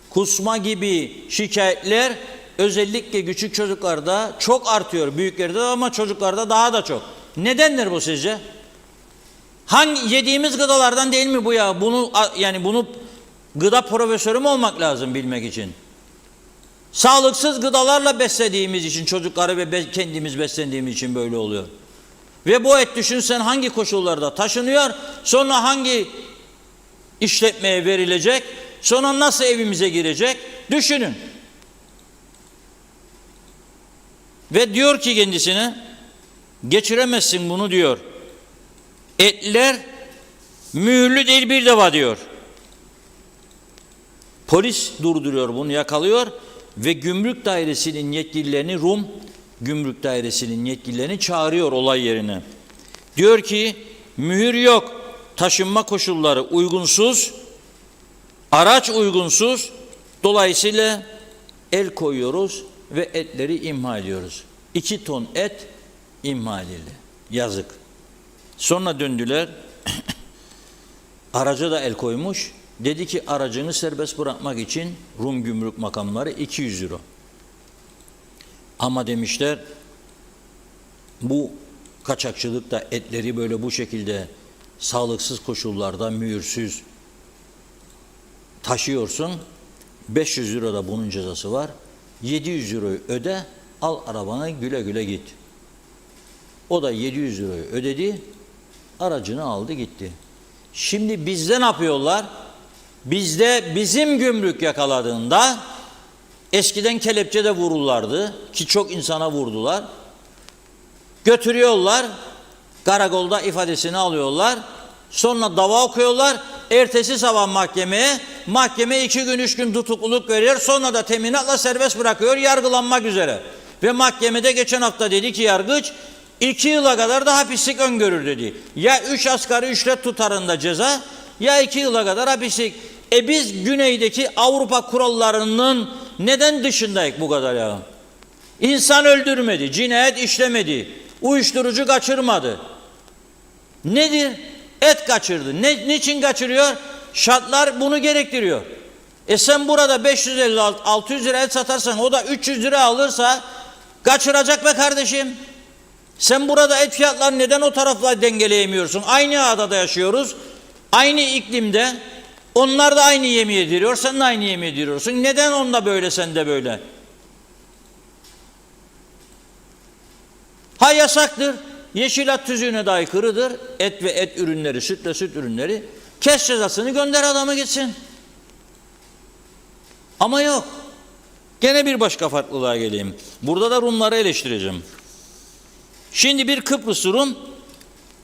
kusma gibi şikayetler özellikle küçük çocuklarda çok artıyor. Büyüklerde ama çocuklarda daha da çok. Nedendir bu sizce? Hangi yediğimiz gıdalardan değil mi bu ya? Bunu gıda profesörü mü olmak lazım bilmek için? Sağlıksız gıdalarla beslediğimiz için çocukları ve kendimiz beslendiğimiz için böyle oluyor. Ve bu et düşünsen hangi koşullarda taşınıyor, sonra hangi işletmeye verilecek, sonra nasıl evimize girecek düşünün. Ve diyor ki kendisine, geçiremezsin bunu diyor. Etler mühürlü değil bir defa diyor. Polis durduruyor bunu, yakalıyor ve gümrük dairesinin yetkililerini, Rum gümrük dairesinin yetkililerini çağırıyor olay yerine. Diyor ki mühür yok, taşınma koşulları uygunsuz, araç uygunsuz, dolayısıyla el koyuyoruz ve etleri imha ediyoruz. 2 ton et imha edildi. Yazık. Sonra döndüler, araca da el koymuş. Dedi ki aracını serbest bırakmak için Rum gümrük makamları 200 euro. Ama demişler bu kaçakçılıkta etleri böyle bu şekilde sağlıksız koşullarda mühürsüz taşıyorsun. 500 euro da bunun cezası var. 700 euroyu öde, al arabana güle güle git. O da 700 euroyu ödedi, aracını aldı gitti. Şimdi bizde ne yapıyorlar? Bizde bizim gümrük yakaladığında eskiden kelepçe de vururlardı ki çok insana vurdular. Götürüyorlar, karakolda ifadesini alıyorlar. Sonra dava okuyorlar. Ertesi sabah mahkeme 2 gün 3 gün tutukluluk veriyor. Sonra da teminatla serbest bırakıyor yargılanmak üzere. Ve mahkemede geçen hafta dedi ki yargıç 2 yıla kadar da hapislik öngörür dedi. Ya 3 asgari ücret tutarında ceza ya 2 yıla kadar hapislik. Biz güneydeki Avrupa kurallarının neden dışındayız bu kadar ya? İnsan öldürmedi, cinayet işlemedi, uyuşturucu kaçırmadı. Nedir? Et kaçırdı. Niçin kaçırıyor? Şartlar bunu gerektiriyor. Sen burada 550-600 lira et satarsan o da 300 lira alırsa kaçıracak be kardeşim. Sen burada et fiyatlarını neden o tarafla dengeleyemiyorsun? Aynı adada yaşıyoruz. Aynı iklimde. Onlar da aynı yemeği yediriyor. Sen de aynı yemeği yediriyorsun. Neden onda böyle sen de böyle? Ha yasaktır. Yeşilat tüzüğüne de aykırıdır. Et ve et ürünleri, süt ve süt ürünleri. Kes cezasını gönder adamı gitsin. Ama yok. Gene bir başka farklılığa geleyim. Burada da Rumları eleştireceğim. Şimdi bir Kıbrıs Rum,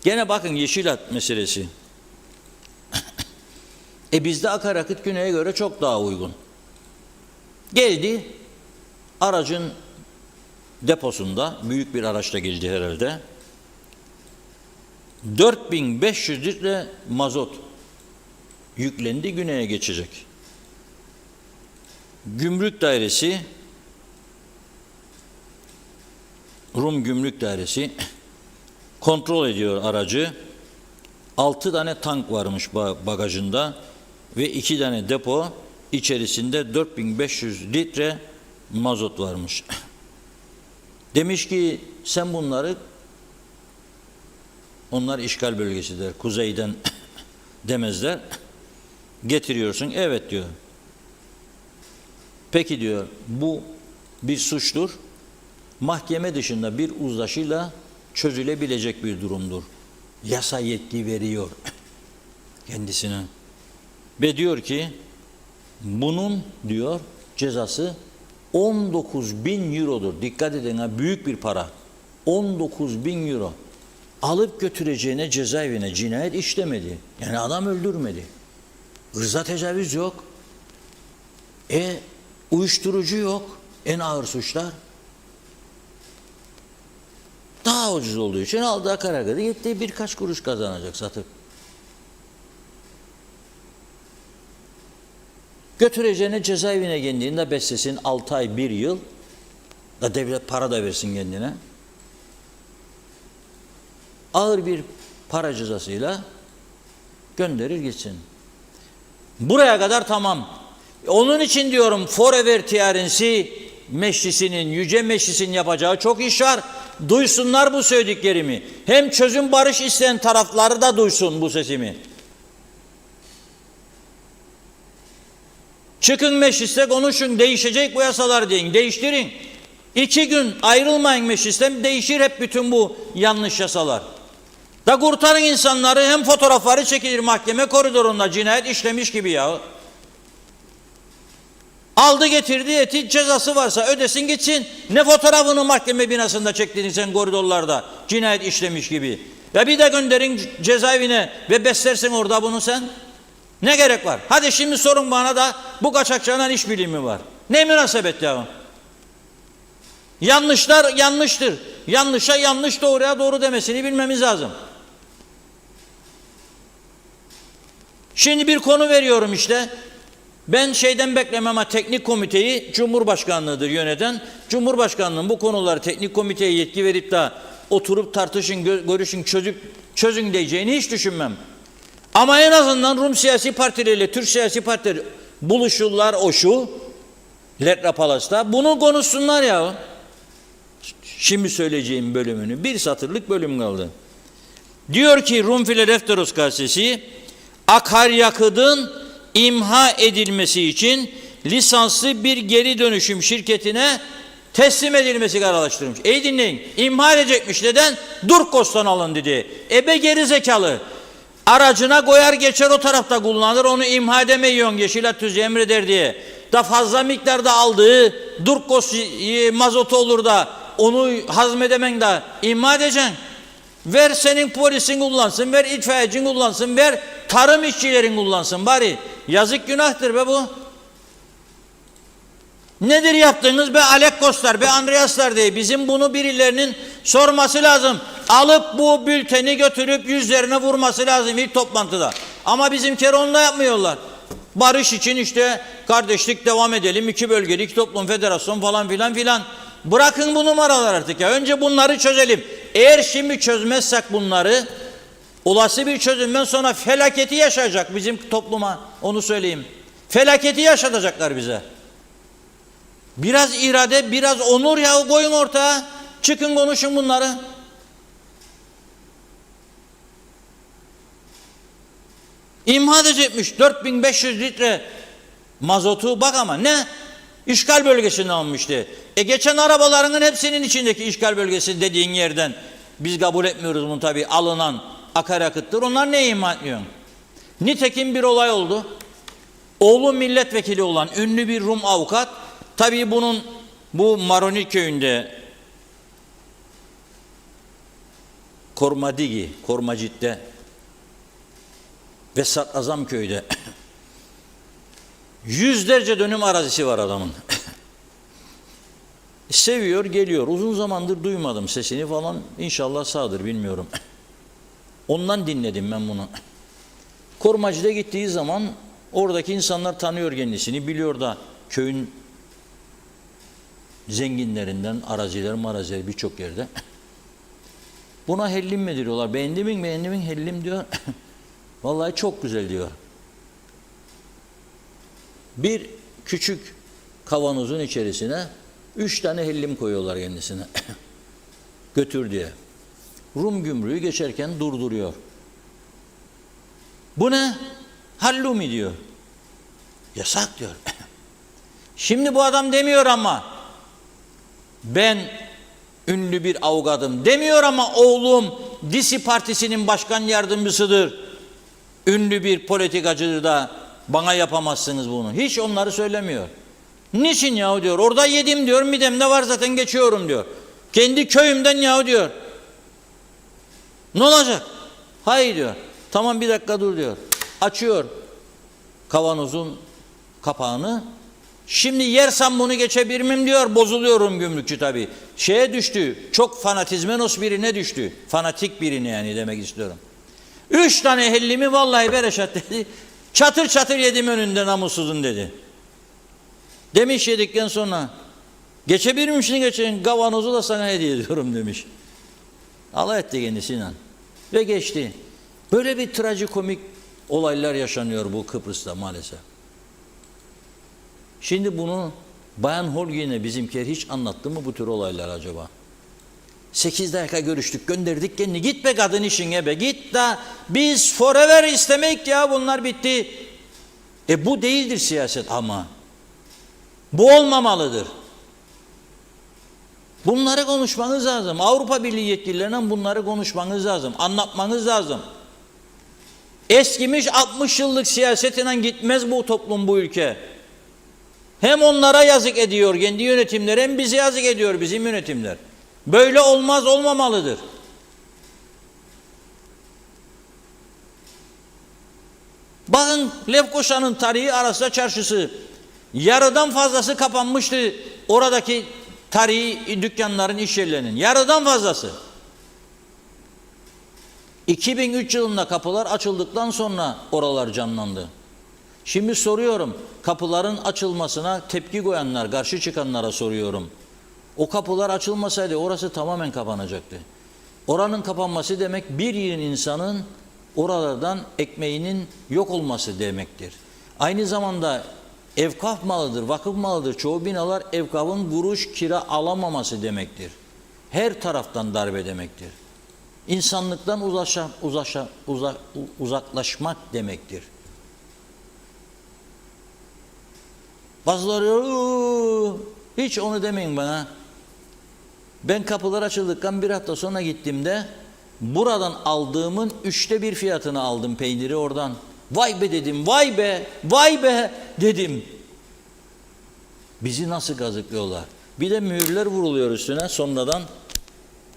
gene bakın Yeşilat meselesi. Bizde akaryakıt güneye göre çok daha uygun. Geldi, aracın deposunda, büyük bir araçla geldi herhalde, 4500 litre mazot yüklendi, güneye geçecek. Gümrük dairesi, Rum gümrük dairesi kontrol ediyor aracı. 6 tane tank varmış bagajında ve 2 tane depo, içerisinde 4500 litre mazot varmış. Demiş ki sen bunları, onlar işgal bölgesidir, kuzeyden demezler, getiriyorsun. Evet diyor. Peki diyor, bu bir suçtur. Mahkeme dışında bir uzlaşıyla çözülebilecek bir durumdur. Yasa yetki veriyor kendisine. Ve diyor ki bunun diyor cezası 19.000 eurodur. Dikkat edin ha, büyük bir para. 19.000 euro. Alıp götüreceğine cezaevine, cinayet işlemedi. Yani adam öldürmedi. Irza tecavüz yok. Uyuşturucu yok. En ağır suçlar. Daha ucuz olduğu için aldığı akaryakıtı gitti, birkaç kuruş kazanacak satıp. Götüreceğine cezaevine geldiğinde beslesin 6 ay 1 yıl da devlet para da versin kendine. Ağır bir para cezasıyla gönderir gitsin. Buraya kadar tamam. Onun için diyorum Forever Tiyarensi Meclisi'nin, Yüce Meclis'in yapacağı çok iş var. Duysunlar bu söylediklerimi. Hem çözüm barış isteyen tarafları da duysun bu sesimi. Çıkın mecliste konuşun, değişecek bu yasalar deyin, değiştirin. 2 gün ayrılmayın meclisten, değişir hep bütün bu yanlış yasalar. Da kurtarın insanları, hem fotoğrafları çekilir mahkeme koridorunda cinayet işlemiş gibi ya. Aldı getirdi eti, cezası varsa ödesin gitsin. Ne fotoğrafını mahkeme binasında çektirdin sen koridorlarda cinayet işlemiş gibi. Ya bir de gönderin cezaevine ve beslersin orada bunu sen. Ne gerek var? Hadi şimdi sorun bana da bu kaçakçılarla iş birliği mi var? Ne münasebet ya? Yanlışlar yanlıştır. Yanlışa yanlış, doğruya doğru demesini bilmemiz lazım. Şimdi bir konu veriyorum işte. Ben şeyden beklemem ama teknik komiteyi Cumhurbaşkanlığıdır yöneten. Cumhurbaşkanlığının bu konuları teknik komiteye yetki verip de oturup tartışın, görüşün, çözün diyeceğini hiç düşünmem. Ama en azından Rum siyasi partileriyle Türk siyasi partileri buluşurlar, o şu Letra Palas'ta. Bunu konuşsunlar ya. Şimdi söyleyeceğim bölümünü. Bir satırlık bölüm kaldı. Diyor ki Rum Filadelfos gazetesi, akaryakıtın imha edilmesi için lisanslı bir geri dönüşüm şirketine teslim edilmesi kararlaştırılmış. İyi dinleyin. İmha edecekmiş. Neden? Durkos'tan alın dedi. Ebe geri zekalı. Aracına koyar geçer, o tarafta kullanır, onu imha edemeyiyorsun Yeşilat Tüzü emreder diye. Da fazla miktarda aldığı Durkos mazotu olur da onu hazmedemen de imha edeceksin. Ver senin polisin kullansın, ver itfaiyecin kullansın, ver tarım işçilerin kullansın bari. Yazık günahtır be bu. Nedir yaptığınız be Alekkoslar, be Andreaslar diye. Bizim bunu birilerinin sorması lazım. Alıp bu bülteni götürüp yüzlerine vurması lazım ilk toplantıda. Ama bizimkiler onu da yapmıyorlar. Barış için işte kardeşlik devam edelim, 2 bölgeli 2 toplum federasyon falan filan filan. Bırakın bu numaralar artık ya. Önce bunları çözelim. Eğer şimdi çözmezsek bunları, olası bir çözümden sonra felaketi yaşayacak bizim topluma, onu söyleyeyim. Felaketi yaşatacaklar bize. Biraz irade, biraz onur ya, koyun ortaya. Çıkın konuşun bunları. İmha edecekmiş 4500 litre mazotu, bak ama ne? İşgal bölgesinden almıştı. Geçen arabalarının hepsinin içindeki işgal bölgesi dediğin yerden, biz kabul etmiyoruz bunu tabii, alınan akaryakıttır. Onlar ne imha etmiyor? Nitekim bir olay oldu. Oğlu milletvekili olan ünlü bir Rum avukat, tabii bunun bu Maroni köyünde, Kormadigi, Kormacit'te ve Sadrazam köyde yüzlerce dönüm arazisi var adamın. Seviyor, geliyor. Uzun zamandır duymadım sesini falan. İnşallah sağdır, bilmiyorum. Ondan dinledim ben bunu. Kormacı'da gittiği zaman oradaki insanlar tanıyor kendisini, biliyor da köyün zenginlerinden araziler birçok yerde. Buna hellim mi diyorlar? Beğendimin hellim diyor. Vallahi çok güzel diyor. Bir küçük kavanozun içerisine 3 tane hellim koyuyorlar kendisine. Götür diye. Rum gümrüğü geçerken durduruyor. Bu ne? Hallumi diyor. Yasak diyor. Şimdi bu adam demiyor ama ben ünlü bir avukatım demiyor ama oğlum Disi Partisi'nin başkan yardımcısıdır. Ünlü bir politikacıdır da bana yapamazsınız bunu. Hiç onları söylemiyor. Niçin yahu diyor. Orada yedim diyor, midemde var zaten, geçiyorum diyor. Kendi köyümden yahu diyor. Ne olacak? Hayır diyor. Tamam bir dakika dur diyor. Açıyor kavanozun kapağını. Şimdi yersem bunu geçebilir miyim diyor. Bozuluyorum gümrükçü tabii. Şeye düştü. Çok fanatizmenos birine düştü. Fanatik birine yani demek istiyorum. 3 tane hellimi vallahi bereşat dedi. Çatır çatır yedim önünde namussuzun dedi. Demiş yedikten sonra geçebilir misin geçen kavanozu da sana hediye ediyorum demiş. Allah etti kendisiyle. Ve geçti. Böyle bir trajikomik olaylar yaşanıyor bu Kıbrıs'ta maalesef. Şimdi bunu Bayan Holgin'e bizimkiler hiç anlattı mı bu tür olaylar acaba? 8 dakika görüştük, gönderdik kendini. Git be kadın işine be, git da biz forever istemek ya, bunlar bitti. Bu değildir siyaset ama. Bu olmamalıdır. Bunları konuşmanız lazım. Avrupa Birliği yetkililerine bunları konuşmanız lazım. Anlatmanız lazım. Eskimiş 60 yıllık siyasetiyle gitmez bu toplum, bu ülke. Hem onlara yazık ediyor kendi yönetimler, hem bize yazık ediyor bizim yönetimler. Böyle olmaz, olmamalıdır. Bakın Lefkoşa'nın tarihi Arasya Çarşısı. Yarıdan fazlası kapanmıştı oradaki tarihi dükkanların, iş yerlerinin. Yarıdan fazlası. 2003 yılında kapılar açıldıktan sonra oralar canlandı. Şimdi soruyorum, kapıların açılmasına tepki koyanlar, karşı çıkanlara soruyorum. O kapılar açılmasaydı orası tamamen kapanacaktı. Oranın kapanması demek bir yığın insanın oralardan ekmeğinin yok olması demektir. Aynı zamanda evkaf malıdır, vakıf malıdır. Çoğu binalar evkafın kuruş kira alamaması demektir. Her taraftan darbe demektir. İnsanlıktan uzaklaşmak demektir. Bazıları hiç onu demeyin bana. Ben kapılar açıldıktan bir hafta sonra gittiğimde buradan aldığımın 1/3 fiyatını aldım peyniri oradan. Vay be dedim, vay be, vay be dedim. Bizi nasıl kazıklıyorlar. Bir de mühürler vuruluyor üstüne sonradan.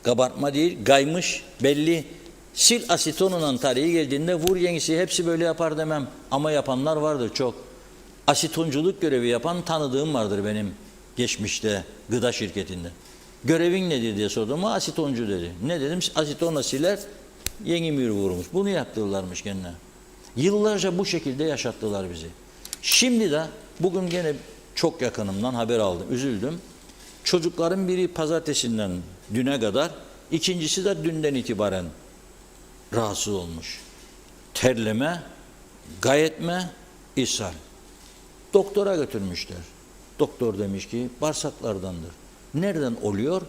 Kabartma değil, kaymış belli. Sil asitonunun tarihi geldiğinde vur yenisi hepsi böyle yapar demem. Ama yapanlar vardır çok. Asitonculuk görevi yapan tanıdığım vardır benim geçmişte gıda şirketinde. Görevin nedir diye sordum. Asitoncu dedi. Ne dedim? Asitonla siler, yeni mühür vurmuş. Bunu yaptırırlarmış kendine. Yıllarca bu şekilde yaşattılar bizi. Şimdi de bugün gene çok yakınımdan haber aldım. Üzüldüm. Çocukların biri pazartesinden düne kadar, ikincisi de dünden itibaren rahatsız olmuş. Terleme, gayetme, ishal. Doktora götürmüşler. Doktor demiş ki bağırsaklardandır. Nereden oluyor?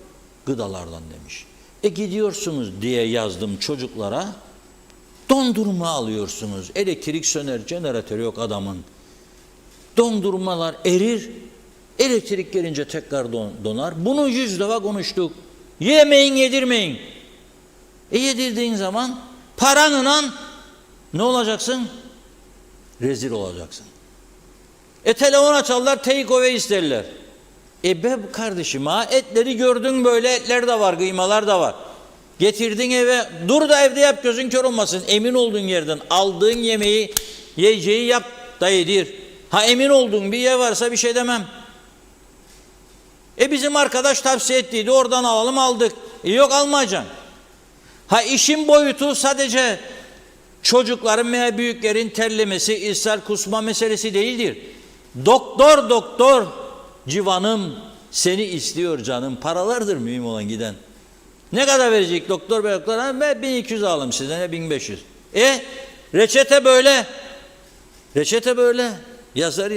Gıdalardan demiş. Gidiyorsunuz diye yazdım çocuklara. Dondurma alıyorsunuz. Elektrik söner, jeneratörü yok adamın. Dondurmalar erir. Elektrik gelince tekrar donar. Bunu 100 defa konuştuk. Yemeyin, yedirmeyin. Yedirdiğin zaman paranla ne olacaksın? Rezil olacaksın. Telefon açarlar, take away isterler. Be kardeşim ha, etleri gördün, böyle etler de var, kıymalar da var. Getirdin eve, dur da evde yap, gözün kör olmasın. Emin olduğun yerden aldığın yemeği, yiyeceği yap da yedir. Ha emin olduğun bir yer varsa bir şey demem. Bizim arkadaş tavsiye ettiydi, oradan alalım, aldık. Yok almayacaksın. Ha işin boyutu sadece çocukların veya büyüklerin terlemesi, ishal, kusma meselesi değildir. Doktor, civanım seni istiyor canım. Paralardır mühim olan giden. Ne kadar verecek doktor bey? Ben 1200 alalım sizden, ne 1500. Reçete böyle. Reçete böyle. Yazar.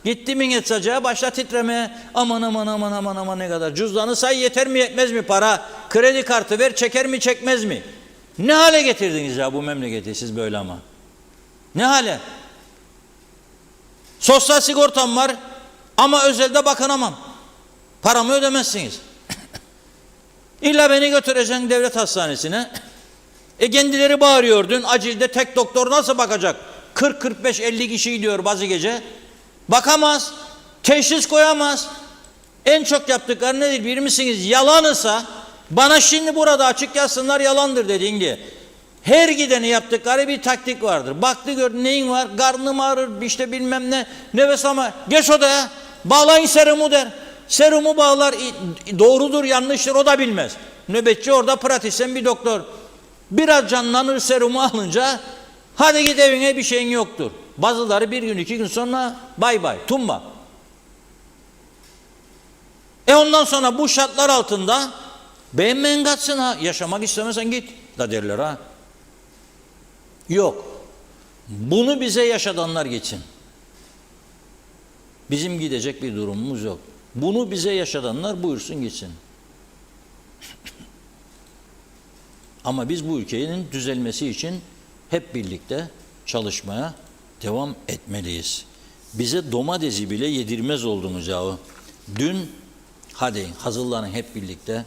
Gitti minnet sacağı, başla titremeye. Aman ne kadar. Cüzdanı say, yeter mi yetmez mi para? Kredi kartı ver, çeker mi çekmez mi? Ne hale getirdiniz ya bu memleketi siz böyle ama? Ne hale? Sosyal sigortam var ama özelde bakınamam. Paramı ödemezsiniz. İlla beni götüreceksin devlet hastanesine. Kendileri bağırıyor dün, acilde tek doktor nasıl bakacak? 40-45-50 kişi gidiyor bazı gece. Bakamaz, teşhis koyamaz. En çok yaptıkları nedir bilir misiniz? Yalanısa, bana şimdi burada açık yazsınlar yalandır dediğin diye. Her gideni yaptıkları bir taktik vardır. Baktı gördü, neyin var? Karnım ağrır, işte bilmem ne, nefes ama. Geç odaya, bağlayın serumu der. Serumu bağlar, doğrudur yanlıştır o da bilmez. Nöbetçi orada, pratisyen bir doktor. Biraz canlanır serumu alınca, hadi git evine, bir şeyin yoktur. Bazıları bir gün 2 gün sonra bay bay, tumba. Ondan sonra bu şartlar altında beğenmeyin kaçsın ha. Yaşamak istemezsen git da derler ha. Yok. Bunu bize yaşatanlar geçsin. Bizim gidecek bir durumumuz yok. Bunu bize yaşatanlar buyursun gitsin. Ama biz bu ülkenin düzelmesi için hep birlikte çalışmaya devam etmeliyiz. Bize domatesi bile yedirmez oldunuz yahu. Dün Hadi hazırlanın hep birlikte.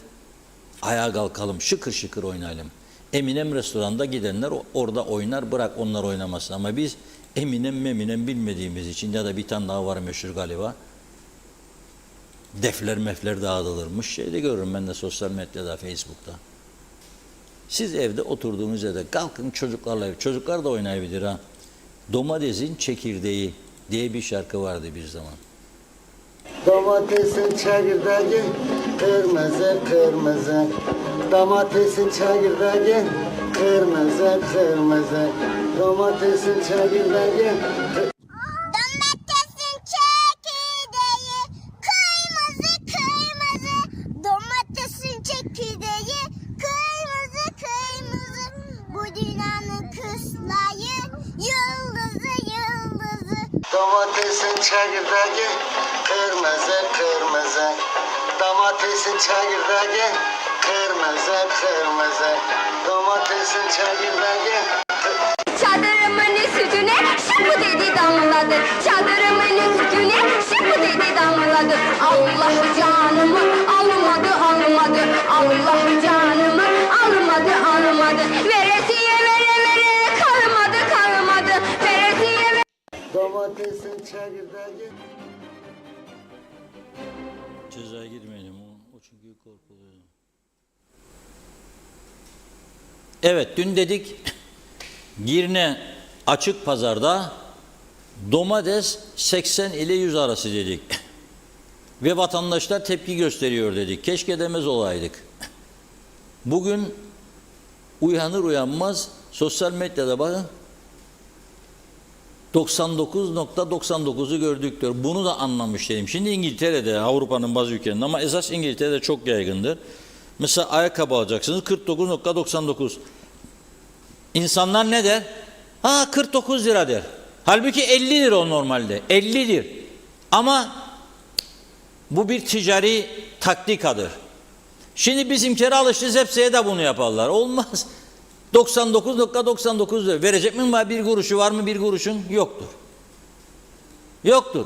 Ayağa kalkalım, şıkır şıkır oynayalım. Eminem restoranda gidenler orada oynar, bırak onlar oynamasın. Ama biz Eminem bilmediğimiz için, ya da bir tane daha var meşhur galiba. Defler mefler dağıtılırmış. Şeyde görürüm ben de sosyal medyada, Facebook'ta. Siz evde oturduğunuz yerde kalkın çocuklarla, çocuklar da oynayabilir ha. Domatesin çekirdeği diye bir şarkı vardı bir zaman. Domatesin çekirdeği kırmızı kırmızı. Domatesin çekirdeği kırmızı kırmızı. Domatesin çekirdeği Domatesin çekirdeği kırmızı kırmızı. Domatesin çekirdeği kırmızı kırmızı. Bu dünyanın kızları yıldızı yıldızı. Domatesin çekirdeği kırmızı kırmızı. Domatesin çekirdeği kırmızı kırmızı. Domatesin çekirdeği Çadırımın üstüne şıpı dedi damladı. Çadırımın üstüne şıpı dedi damladı. Allah canımı almadı almadı. Allah canımı almadı almadı. Veresiye vere vere kalmadı kalmadı. Veresiye vere. Domatesin çekirdeği. Cezaya girmeyelim o çünkü korkuluyor. Evet, dün dedik Girne açık pazarda domates 80 ile 100 arası dedik. Ve vatandaşlar tepki gösteriyor dedik. Keşke demez olaydık. Bugün uyanır uyanmaz sosyal medyada bakın 99.99'u gördük diyor. Bunu da anlamış değilim. Şimdi İngiltere'de, Avrupa'nın bazı ülkelerinde, ama esas İngiltere'de çok yaygındır. Mesela ayakkabı alacaksınız 49.99. İnsanlar ne der? 49 lira der. Halbuki 50 lira o normalde. 50'dir. Ama bu bir ticari taktikadır. Şimdi bizimkileri alıştırız, hepsiye de bunu yaparlar. Olmaz. 99.99 lira. Verecek mi var? Bir kuruşu var mı? Bir kuruşun yoktur. Yoktur.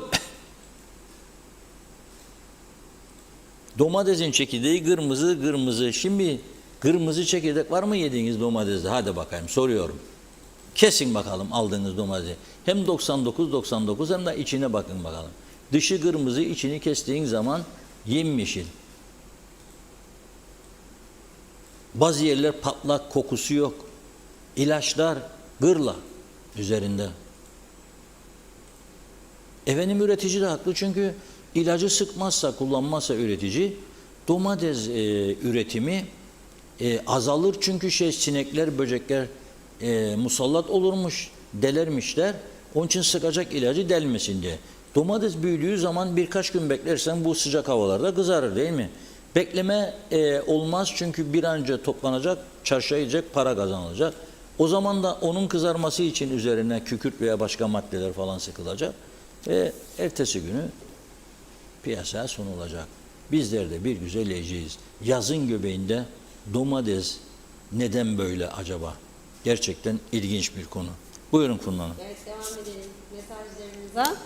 Domatesin çekirdeği kırmızı kırmızı. Şimdi kırmızı çekirdek var mı yediğiniz domatesde? Hadi bakayım, soruyorum. Kesin bakalım aldığınız domatesi. Hem 99 hem de içine bakın bakalım. Dışı kırmızı, içini kestiğin zaman yemyeşil. Bazı yerler patlak, kokusu yok. İlaçlar gırla üzerinde. Efendim üretici de haklı, çünkü ilacı sıkmazsa, kullanmazsa üretici, domates üretimi azalır. Çünkü sinekler, böcekler musallat olurmuş, delermişler. Onun için sıkacak ilacı delmesin diye. Domates büyüdüğü zaman birkaç gün beklersen bu sıcak havalarda kızarır, değil mi? Bekleme olmaz, çünkü bir an önce toplanacak, çarşıya gidecek, para kazanılacak. O zaman da onun kızarması için üzerine kükürt veya başka maddeler falan sıkılacak ve ertesi günü piyasaya sunulacak. Bizler de bir güzel yiyeceğiz. Yazın göbeğinde domates neden böyle acaba? Gerçekten ilginç bir konu. Buyurun Funda Hanım. Evet, devam edelim mesajlarımıza.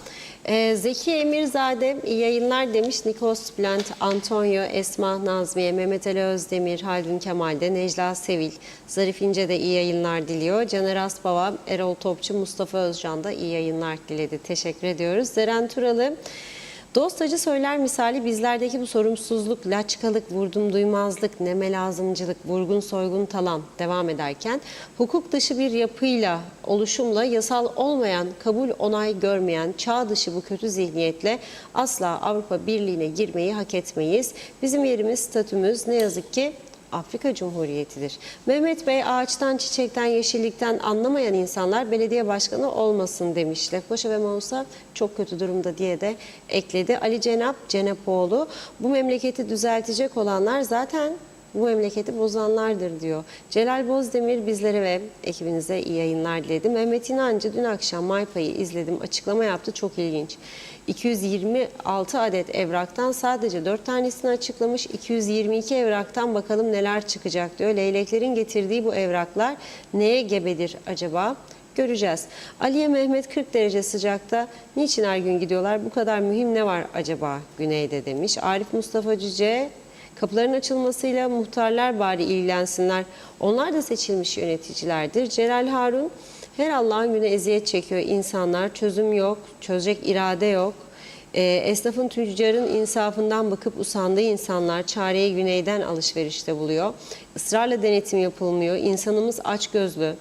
Zeki Emirzade iyi yayınlar demiş. Nikos Bülent, Antonio, Esma Nazmiye, Mehmet Ali Özdemir, Haldun Kemal'de, Necla Sevil, Zarif İnce de iyi yayınlar diliyor. Caner Asbaba, Erol Topçu, Mustafa Özcan da iyi yayınlar diledi. Teşekkür ediyoruz. Zeren Turalı, dost acı söyler misali bizlerdeki bu sorumsuzluk, laçkalık, vurdum duymazlık, neme lazımcılık, vurgun soygun talan devam ederken hukuk dışı bir yapıyla, oluşumla yasal olmayan, kabul onay görmeyen, çağ dışı bu kötü zihniyetle asla Avrupa Birliği'ne girmeyi hak etmeyiz. Bizim yerimiz, statümüz ne yazık ki Afrika Cumhuriyeti'dir. Mehmet Bey, ağaçtan, çiçekten, yeşillikten anlamayan insanlar belediye başkanı olmasın demiş. Lefkoşa ve Mausa çok kötü durumda diye de ekledi. Ali Cenapoğlu, bu memleketi düzeltecek olanlar zaten bu memleketi bozanlardır diyor. Celal Bozdemir bizlere ve ekibinize iyi yayınlar diledi. Mehmet İnancı, dün akşam Maypa'yı izledim, açıklama yaptı, çok ilginç. 226 adet evraktan sadece 4 tanesini açıklamış. 222 evraktan bakalım neler çıkacak diyor. Leyleklerin getirdiği bu evraklar neye gebedir acaba? göreceğiz. Aliye Mehmet 40 derece sıcakta niçin her gün gidiyorlar? Bu kadar mühim ne var acaba güneyde demiş. Arif Mustafa Cüce kapıların açılmasıyla muhtarlar bari ilgilensinler. Onlar da seçilmiş yöneticilerdir. Celal Harun her Allah'ın günü eziyet çekiyor insanlar. Çözüm yok, çözecek irade yok. Esnafın, tüccarın insafından bakıp usandığı insanlar çareyi güneyden alışverişte buluyor. Israrla denetim yapılmıyor. İnsanımız açgözlü.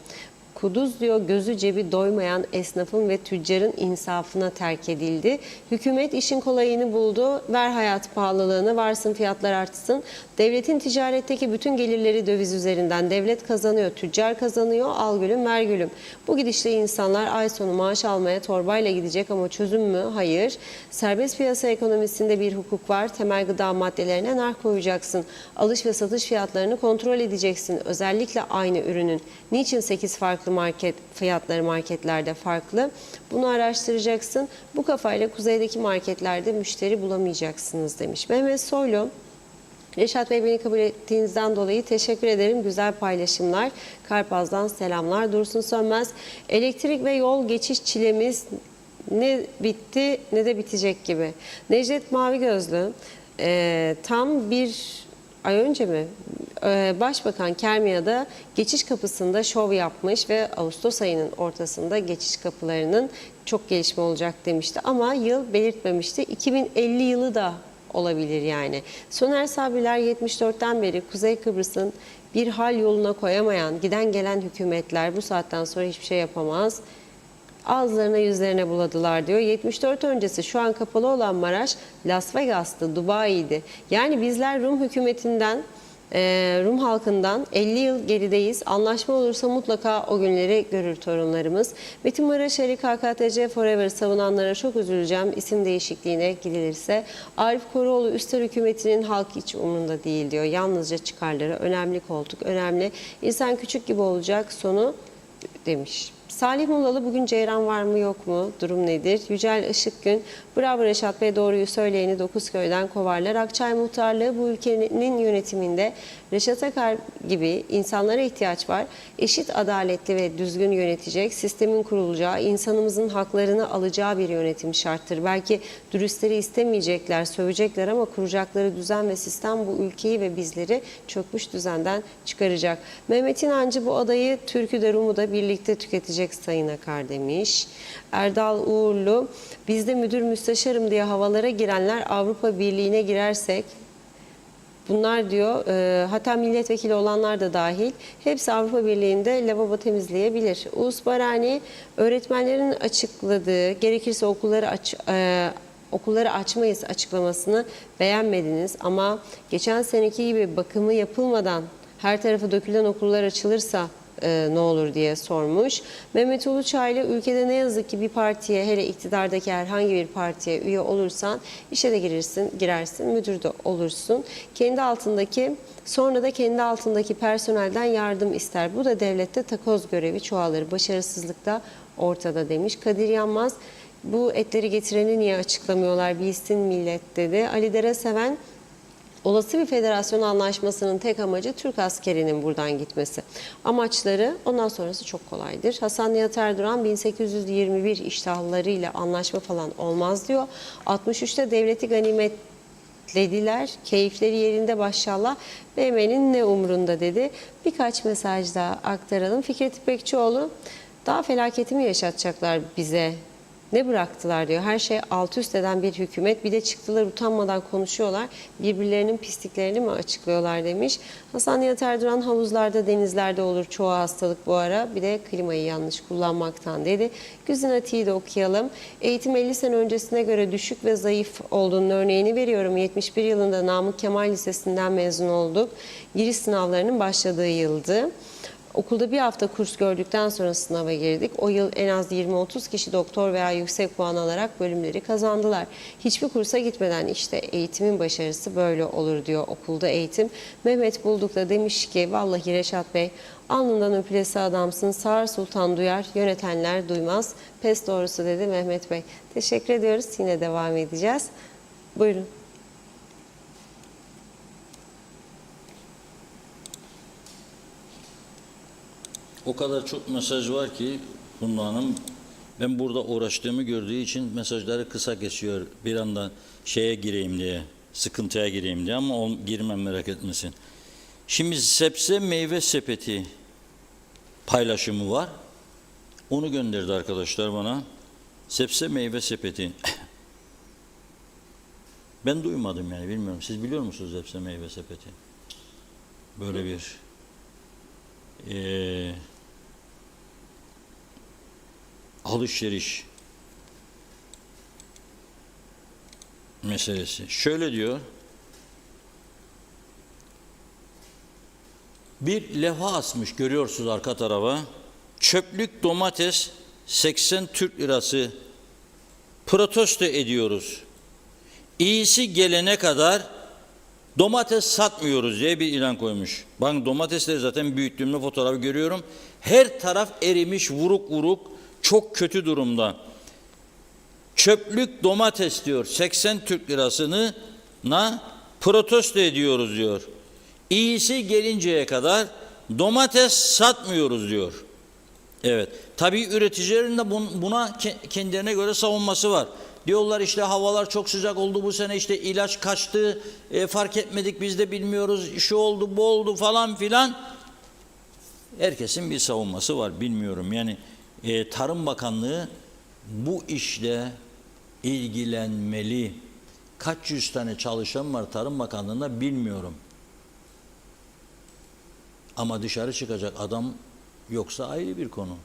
Kuduz diyor gözü cebi doymayan esnafın ve tüccarın insafına terk edildi. Hükümet işin kolayını buldu. Ver hayat pahalılığını, varsın fiyatlar artsın. Devletin ticaretteki bütün gelirleri döviz üzerinden. Devlet kazanıyor, tüccar kazanıyor. Al gülüm, ver gülüm. Bu gidişle insanlar ay sonu maaş almaya torbayla gidecek ama çözüm mü? Hayır. Serbest piyasa ekonomisinde bir hukuk var. Temel gıda maddelerine narh koyacaksın. Alış ve satış fiyatlarını kontrol edeceksin. Özellikle aynı ürünün. Niçin 8 farklı fiyatları marketlerde farklı? Bunu araştıracaksın. Bu kafayla kuzeydeki marketlerde müşteri bulamayacaksınız demiş. Mehmet Soylu, Reşat Bey beni kabul ettiğinizden dolayı teşekkür ederim. Güzel paylaşımlar. Karpaz'dan selamlar. Dursun Sönmez, elektrik ve yol geçiş çilemiz ne bitti ne de bitecek gibi. Necdet Mavigözlü, tam bir ay önce mi? Başbakan Kermia'da geçiş kapısında şov yapmış ve Ağustos ayının ortasında geçiş kapılarının çok gelişme olacak demişti. Ama yıl belirtmemişti. 2050 yılı da olabilir yani. Soner Sabriler 74'ten beri Kuzey Kıbrıs'ın bir hal yoluna koyamayan, giden gelen hükümetler bu saatten sonra hiçbir şey yapamaz. Ağızlarına yüzlerine buladılar diyor. 74 öncesi şu an kapalı olan Maraş Las Vegas'tı, Dubai'ydi. Yani bizler Rum hükümetinden, Rum halkından 50 yıl gerideyiz. Anlaşma olursa mutlaka o günleri görür torunlarımız. Metin Maraşeli KKTC Forever savunanlara çok üzüleceğim. İsim değişikliğine gidilirse. Arif Koruoğlu Üster hükümetinin halk hiç umurunda değil diyor. Yalnızca çıkarları, önemli koltuk, önemli. İnsan küçük gibi olacak sonu demiş. Salih Mullalı bugün ceyran var mı yok mu? Durum nedir? Yücel Işıkgün, bravo Reşat Bey doğruyu söyleyeni Dokuzköy'den kovarlar. Akçay Muhtarlığı bu ülkenin yönetiminde Reşat Akar gibi insanlara ihtiyaç var. Eşit, adaletli ve düzgün yönetecek, sistemin kurulacağı, insanımızın haklarını alacağı bir yönetim şarttır. Belki dürüstleri istemeyecekler, sövecekler ama kuracakları düzen ve sistem bu ülkeyi ve bizleri çökmüş düzenden çıkaracak. Mehmet İnancı bu adayı Türk'ü de Rum'u da birlikte tüketecek Sayın Akar demiş. Erdal Uğurlu, bizde müdür müsteşarım diye havalara girenler Avrupa Birliği'ne girersek, bunlar diyor hatta milletvekili olanlar da dahil hepsi Avrupa Birliği'nde lavabo temizleyebilir. Uğuz Barani, öğretmenlerin açıkladığı gerekirse okulları açmayız açıklamasını beğenmediniz ama geçen seneki gibi bakımı yapılmadan her tarafa dökülen okullar açılırsa ne olur diye sormuş. Mehmet Uluçaylı, ülkede ne yazık ki bir partiye, hele iktidardaki herhangi bir partiye üye olursan işe de girersin, müdür de olursun. Sonra da kendi altındaki personelden yardım ister. Bu da devlette takoz görevi çoğalır. Başarısızlık da ortada demiş. Kadir Yanmaz, bu etleri getireni niye açıklamıyorlar bilsin millet dedi. Ali Dere Seven, olası bir federasyon anlaşmasının tek amacı Türk askerinin buradan gitmesi. Amaçları ondan sonrası çok kolaydır. Hasan Nihat Erduran 1821 iştahlarıyla anlaşma falan olmaz diyor. 63'te devleti ganimetlediler. Keyifleri yerinde maşallah. BM'nin ne umrunda dedi. Birkaç mesaj daha aktaralım. Fikret İpekçioğlu, daha felaketimi yaşatacaklar bize. Ne bıraktılar diyor. Her şey alt üst eden bir hükümet. Bir de çıktılar utanmadan konuşuyorlar. Birbirlerinin pisliklerini mi açıklıyorlar demiş. Hasan Nihat Erduran, havuzlarda denizlerde olur çoğu hastalık bu ara. Bir de klimayı yanlış kullanmaktan dedi. Güzin Ati'yi de okuyalım. Eğitim 50 sene öncesine göre düşük ve zayıf olduğunun örneğini veriyorum. 71 yılında Namık Kemal Lisesi'nden mezun olduk. Giriş sınavlarının başladığı yıldı. Okulda bir hafta kurs gördükten sonra sınava girdik. O yıl en az 20-30 kişi doktor veya yüksek puan alarak bölümleri kazandılar. Hiçbir kursa gitmeden işte eğitimin başarısı böyle olur diyor okulda eğitim. Mehmet Bulduk da demiş ki vallahi Reşat Bey alnından öpülesi adamsın. Sağır Sultan duyar, yönetenler duymaz. Pes doğrusu dedi Mehmet Bey. Teşekkür ediyoruz. Yine devam edeceğiz. Buyurun. O kadar çok mesaj var ki Funda Hanım. Ben burada uğraştığımı gördüğü için mesajları kısa geçiyor. Bir anda şeye gireyim diye, sıkıntıya gireyim diye ama girmem, merak etmesin. Şimdi sebze meyve sepeti paylaşımı var. Onu gönderdi arkadaşlar bana. Sebze meyve sepeti. Ben duymadım yani, bilmiyorum. Siz biliyor musunuz sebze meyve sepeti? Böyle bir alışveriş meselesi. Şöyle diyor. Bir levha asmış, görüyorsunuz arka tarafa. Çöplük domates 80 Türk lirası, protesto ediyoruz. İyisi gelene kadar domates satmıyoruz diye bir ilan koymuş. Bakın domatesleri zaten büyüttüğümde fotoğrafı görüyorum. Her taraf erimiş, vuruk vuruk, çok kötü durumda. Çöplük domates diyor, 80 Türk lirasını protesto ediyoruz diyor. İyisi gelinceye kadar domates satmıyoruz diyor. Evet. Tabii üreticilerin de buna kendilerine göre savunması var. Diyorlar işte havalar çok sıcak oldu bu sene, işte ilaç kaçtı, fark etmedik biz de bilmiyoruz, şu oldu bu oldu falan filan. Herkesin bir savunması var, bilmiyorum. Yani Tarım Bakanlığı bu işle ilgilenmeli. Kaç yüz tane çalışan var Tarım Bakanlığı'nda bilmiyorum. Ama dışarı çıkacak adam yoksa ayrı bir konu.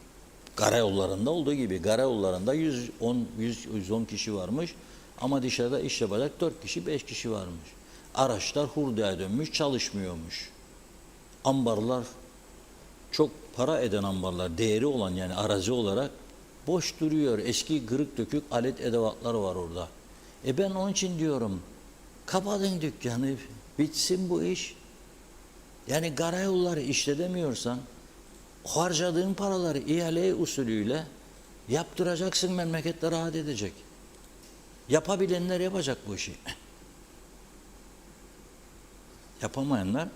Karayollarında olduğu gibi, karayollarında 110 kişi varmış ama dışarıda iş yapacak 4 kişi 5 kişi varmış. Araçlar hurdaya dönmüş, çalışmıyormuş. Ambarlar, çok para eden ambarlar, değeri olan yani arazi olarak boş duruyor. Eski kırık dökük alet edevatlar var orada. Ben onun için diyorum, kapatın dükkanı, bitsin bu iş. Yani karayolları işletemiyorsan harcadığın paraları ihale usulüyle yaptıracaksın, memlekette rahat edecek. Yapabilenler yapacak bu işi. Yapamayanlar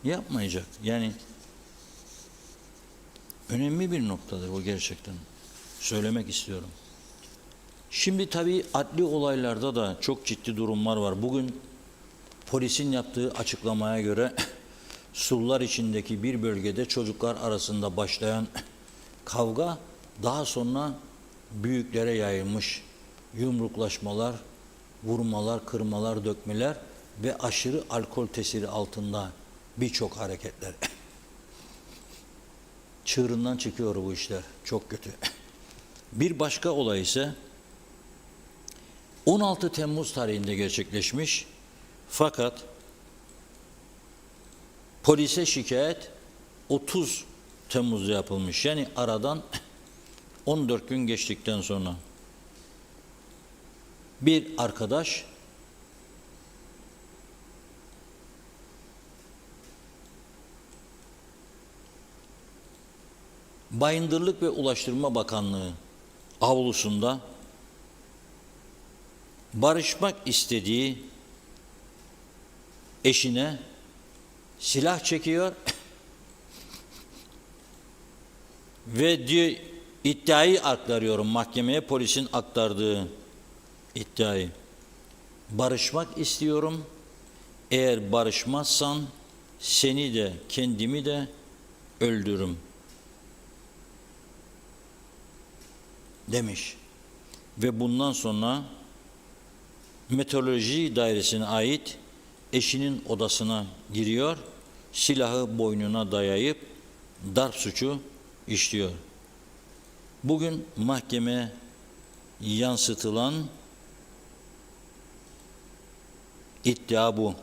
yapmayacak. Yani önemli bir noktadır bu gerçekten. Söylemek istiyorum. Şimdi tabii adli olaylarda da çok ciddi durumlar var. Bugün polisin yaptığı açıklamaya göre Surlar içindeki bir bölgede çocuklar arasında başlayan kavga daha sonra büyüklere yayılmış. Yumruklaşmalar, vurmalar, kırmalar, dökmeler ve aşırı alkol tesiri altında birçok hareketler. Çığırından çıkıyor bu işler. Çok kötü. Bir başka olay ise 16 Temmuz tarihinde gerçekleşmiş. Fakat polise şikayet 30 Temmuz'da yapılmış. Yani aradan 14 gün geçtikten sonra bir arkadaş Bayındırlık ve Ulaştırma Bakanlığı avlusunda barışmak istediği eşine silah çekiyor ve diyor, iddiayı aktarıyorum mahkemeye, polisin aktardığı iddiayı. Barışmak istiyorum. Eğer barışmazsan seni de kendimi de öldürürüm demiş. Ve bundan sonra Meteoroloji Dairesi'ne ait eşinin odasına giriyor, silahı boynuna dayayıp darp suçu işliyor. Bugün mahkemeye yansıtılan iddia bu.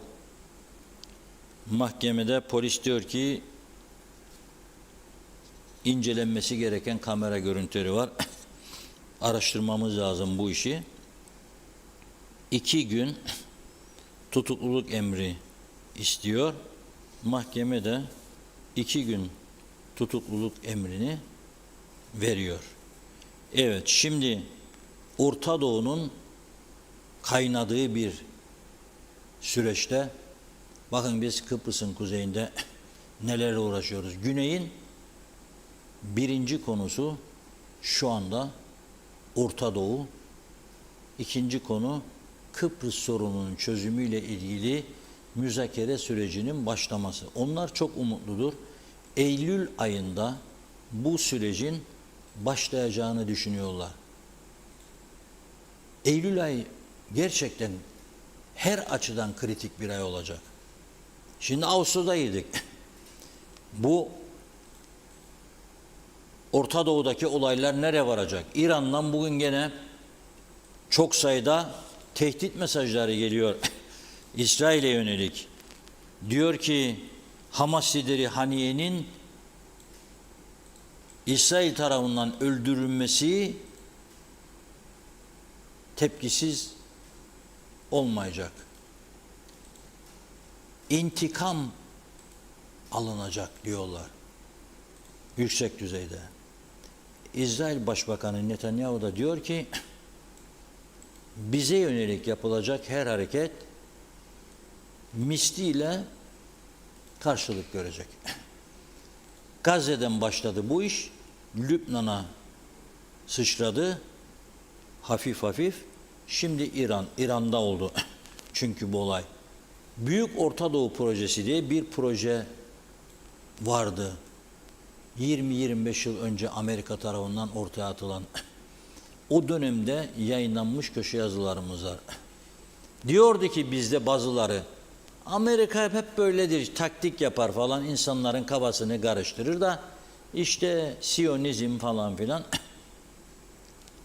Mahkemede polis diyor ki incelenmesi gereken kamera görüntüleri var. Araştırmamız lazım bu işi. 2 gün tutukluluk emri istiyor. Mahkeme de 2 gün tutukluluk emrini veriyor. Evet, şimdi Orta Doğu'nun kaynadığı bir süreçte bakın biz Kıbrıs'ın kuzeyinde nelerle uğraşıyoruz. Güney'in birinci konusu şu anda Orta Doğu. İkinci konu Kıbrıs sorununun çözümüyle ilgili müzakere sürecinin başlaması. Onlar çok umutludur. Eylül ayında bu sürecin başlayacağını düşünüyorlar. Eylül ayı gerçekten her açıdan kritik bir ay olacak. Şimdi Ağustos'taydık. Bu Orta Doğu'daki olaylar nereye varacak? İran'dan bugün gene çok sayıda tehdit mesajları geliyor İsrail'e yönelik. Diyor ki Hamas lideri Haniye'nin İsrail tarafından öldürülmesi tepkisiz olmayacak. İntikam alınacak diyorlar. Yüksek düzeyde. İsrail Başbakanı Netanyahu da diyor ki bize yönelik yapılacak her hareket misliyle karşılık görecek. Gazze'den başladı bu iş, Lübnan'a sıçradı, hafif hafif, şimdi İran'da oldu. Çünkü bu olay. Büyük Orta Doğu Projesi diye bir proje vardı. 20-25 yıl önce Amerika tarafından ortaya atılan. O dönemde yayınlanmış köşe yazılarımız var. Diyordu ki bizde bazıları, Amerika hep böyledir, taktik yapar falan, insanların kafasını karıştırır da işte Siyonizm falan filan.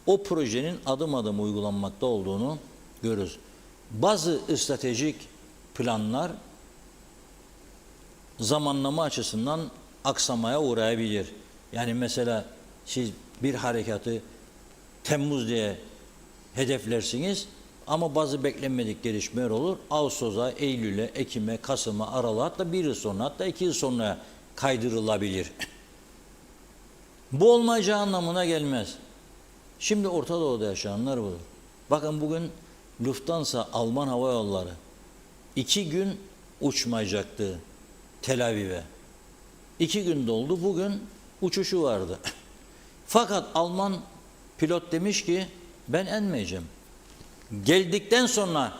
O projenin adım adım uygulanmakta olduğunu görürüz. Bazı stratejik planlar zamanlama açısından aksamaya uğrayabilir. Yani mesela siz bir harekatı Temmuz diye hedeflersiniz ama bazı beklenmedik gelişmeler olur. Ağustos'a, Eylül'e, Ekim'e, Kasım'a, Aralık'a, hatta bir yıl sonra, hatta 2 yıl sonra kaydırılabilir. Bu olmayacağı anlamına gelmez. Şimdi Orta Doğu'da yaşayanlar budur. Bakın bugün Lufthansa, Alman Hava Yolları 2 gün uçmayacaktı Tel Aviv'e. 2 gün doldu, bugün uçuşu vardı. Fakat Alman pilot demiş ki ben inmeyeceğim. Geldikten sonra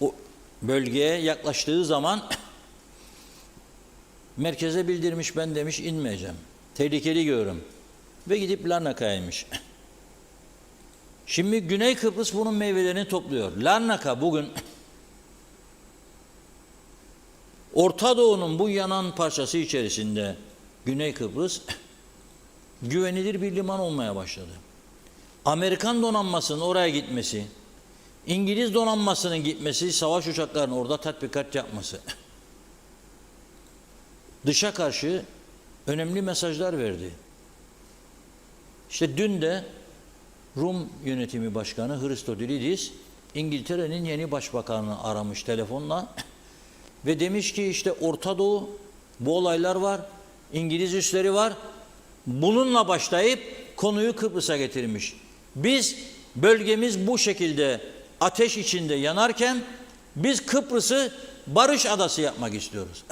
o bölgeye yaklaştığı zaman merkeze bildirmiş, ben demiş inmeyeceğim. Tehlikeli görüyorum. Ve gidip Larnaka'ya inmiş. Şimdi Güney Kıbrıs bunun meyvelerini topluyor. Larnaka bugün Orta Doğu'nun bu yanan parçası içerisinde Güney Kıbrıs güvenilir bir liman olmaya başladı. Amerikan donanmasının oraya gitmesi, İngiliz donanmasının gitmesi, savaş uçaklarının orada tatbikat yapması dışa karşı önemli mesajlar verdi. İşte dün de Rum Yönetimi Başkanı Christodoulidis İngiltere'nin yeni başbakanını aramış telefonla ve demiş ki işte Orta Doğu, bu olaylar var, İngiliz üsleri var. Bununla başlayıp konuyu Kıbrıs'a getirmiş. Biz bölgemiz bu şekilde ateş içinde yanarken biz Kıbrıs'ı barış adası yapmak istiyoruz.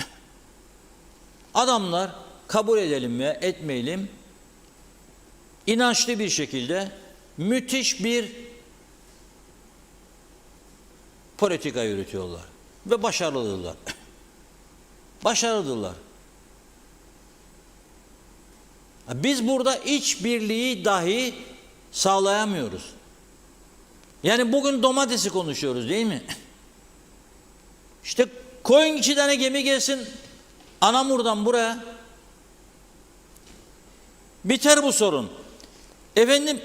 Adamlar kabul edelim veya etmeyelim inançlı bir şekilde müthiş bir politika yürütüyorlar ve başarılıdırlar. Başarılıdırlar. Biz burada işbirliği dahi sağlayamıyoruz. Yani bugün domatesi konuşuyoruz değil mi? İşte koyun 2 tane gemi gelsin Anamur'dan buraya. Biter bu sorun. Efendim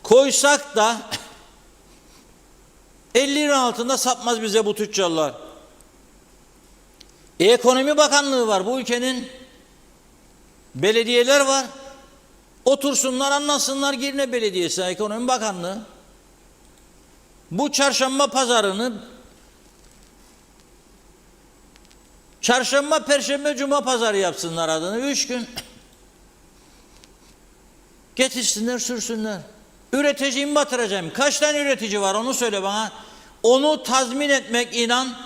koysak da 50 lira altında satmaz bize bu tüccarlar. Ekonomi Bakanlığı var bu ülkenin. Belediyeler var. Otursunlar anlasınlar, Girne Belediyesi, Ekonomi Bakanlığı. Bu çarşamba pazarını çarşamba, perşembe, cuma pazarı yapsınlar adını 3 gün. Getirsinler, sürsünler. Üreticimi batıracağım. Kaç tane üretici var onu söyle bana. Onu tazmin etmek inan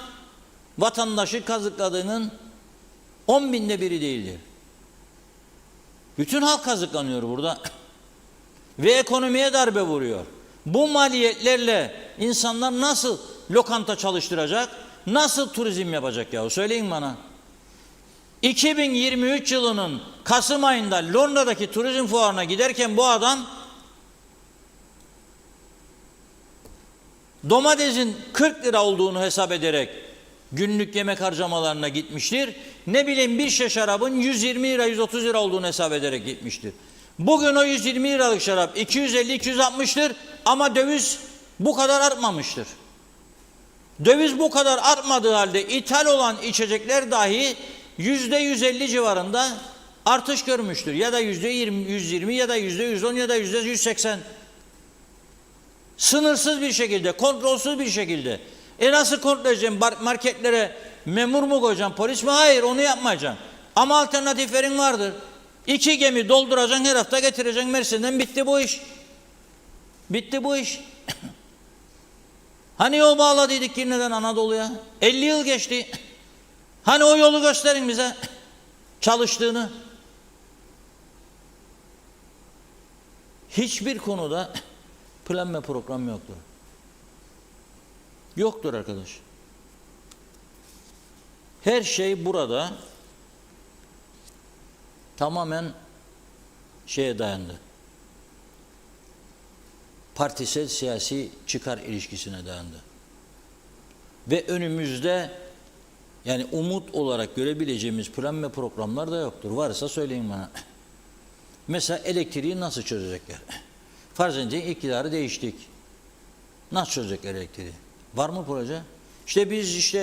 vatandaşı kazıkladığının 10.000'de biri değildir. Bütün halk kazıklanıyor burada. ve ekonomiye darbe vuruyor. Bu maliyetlerle insanlar nasıl lokanta çalıştıracak, nasıl turizm yapacak yahu söyleyin bana. 2023 yılının Kasım ayında Londra'daki turizm fuarına giderken bu adam domatesin 40 lira olduğunu hesap ederek günlük yemek harcamalarına gitmiştir. Ne bileyim bir şişe şarabın 120 lira 130 lira olduğunu hesap ederek gitmiştir. Bugün o 120 liralık şarap 250-260'tır ama döviz bu kadar artmamıştır. Döviz bu kadar artmadığı halde ithal olan içecekler dahi %150 civarında artış görmüştür. Ya da %120 ya da %110 ya da %180. Sınırsız bir şekilde, kontrolsüz bir şekilde. Nasıl kontrol edeceğim? Marketlere memur mu koyacaksın, polis mi? Hayır, onu yapmayacaksın. Ama alternatiflerin vardır. 2 gemi dolduracaksın, her hafta getireceksin Mersin'den, bitti bu iş. Bitti bu iş. Hani yol bağladıydık Girne'den Anadolu'ya? 50 yıl geçti. Hani o yolu gösterin bize çalıştığını. Hiçbir konuda plan ve program yoktur. Yoktur arkadaş. Her şey burada tamamen şeye dayandı. Partisel siyasi çıkar ilişkisine dayandı. Ve önümüzde yani umut olarak görebileceğimiz plan ve programlar da yoktur. Varsa söyleyin bana. Mesela elektriği nasıl çözecekler? Farz edin iktidarı değiştik. Nasıl çözecekler elektriği? Var mı proje? İşte biz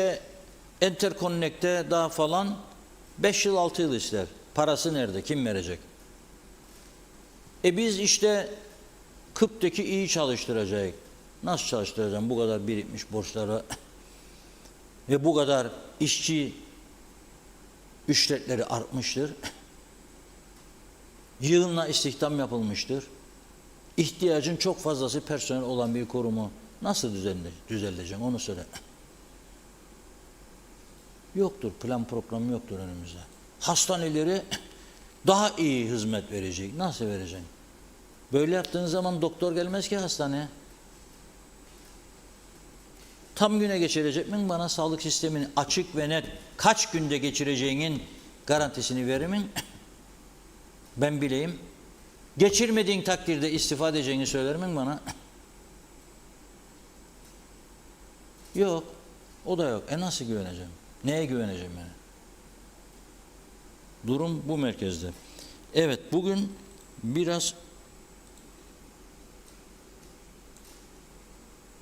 Interconnect'te daha falan 5 yıl 6 yıl ister. Parası nerede? Kim verecek? Biz Kıp'taki iyi çalıştıracak. Nasıl çalıştıracağım? Bu kadar birikmiş borçlara ve bu kadar işçi ücretleri artmıştır. Yığınla istihdam yapılmıştır. İhtiyacın çok fazlası personel olan bir kurumu nasıl düzenleyeceğim onu söyle. Yoktur, plan program yoktur önümüzde. Hastaneleri daha iyi hizmet verecek. Nasıl verecek? Böyle yaptığın zaman doktor gelmez ki hastaneye. Tam güne geçirecek mi bana sağlık sistemini açık ve net kaç günde geçireceğinin garantisini verir mi? Ben bileyim. Geçirmediğin takdirde istifa edeceğini söyler mi bana? Yok. O da yok. Nasıl güveneceğim? Neye güveneceğim yani? Durum bu merkezde. Evet, bugün biraz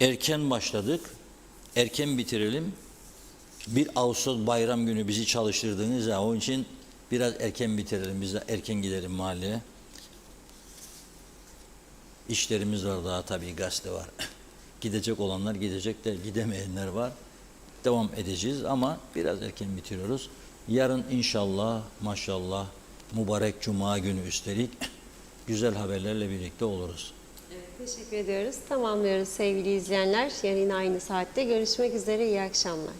erken başladık. Erken bitirelim. 1 Ağustos bayram günü bizi çalıştırdığınız ya, onun için biraz erken bitirelim. Biz de erken gidelim mahalleye. İşlerimiz var daha, tabii gazete var. Gidecek olanlar gidecekler, gidemeyenler var. Devam edeceğiz ama biraz erken bitiriyoruz. Yarın inşallah, maşallah, mübarek Cuma günü üstelik güzel haberlerle birlikte oluruz. Evet, teşekkür ediyoruz. Tamamlıyoruz sevgili izleyenler. Yarın aynı saatte görüşmek üzere. İyi akşamlar.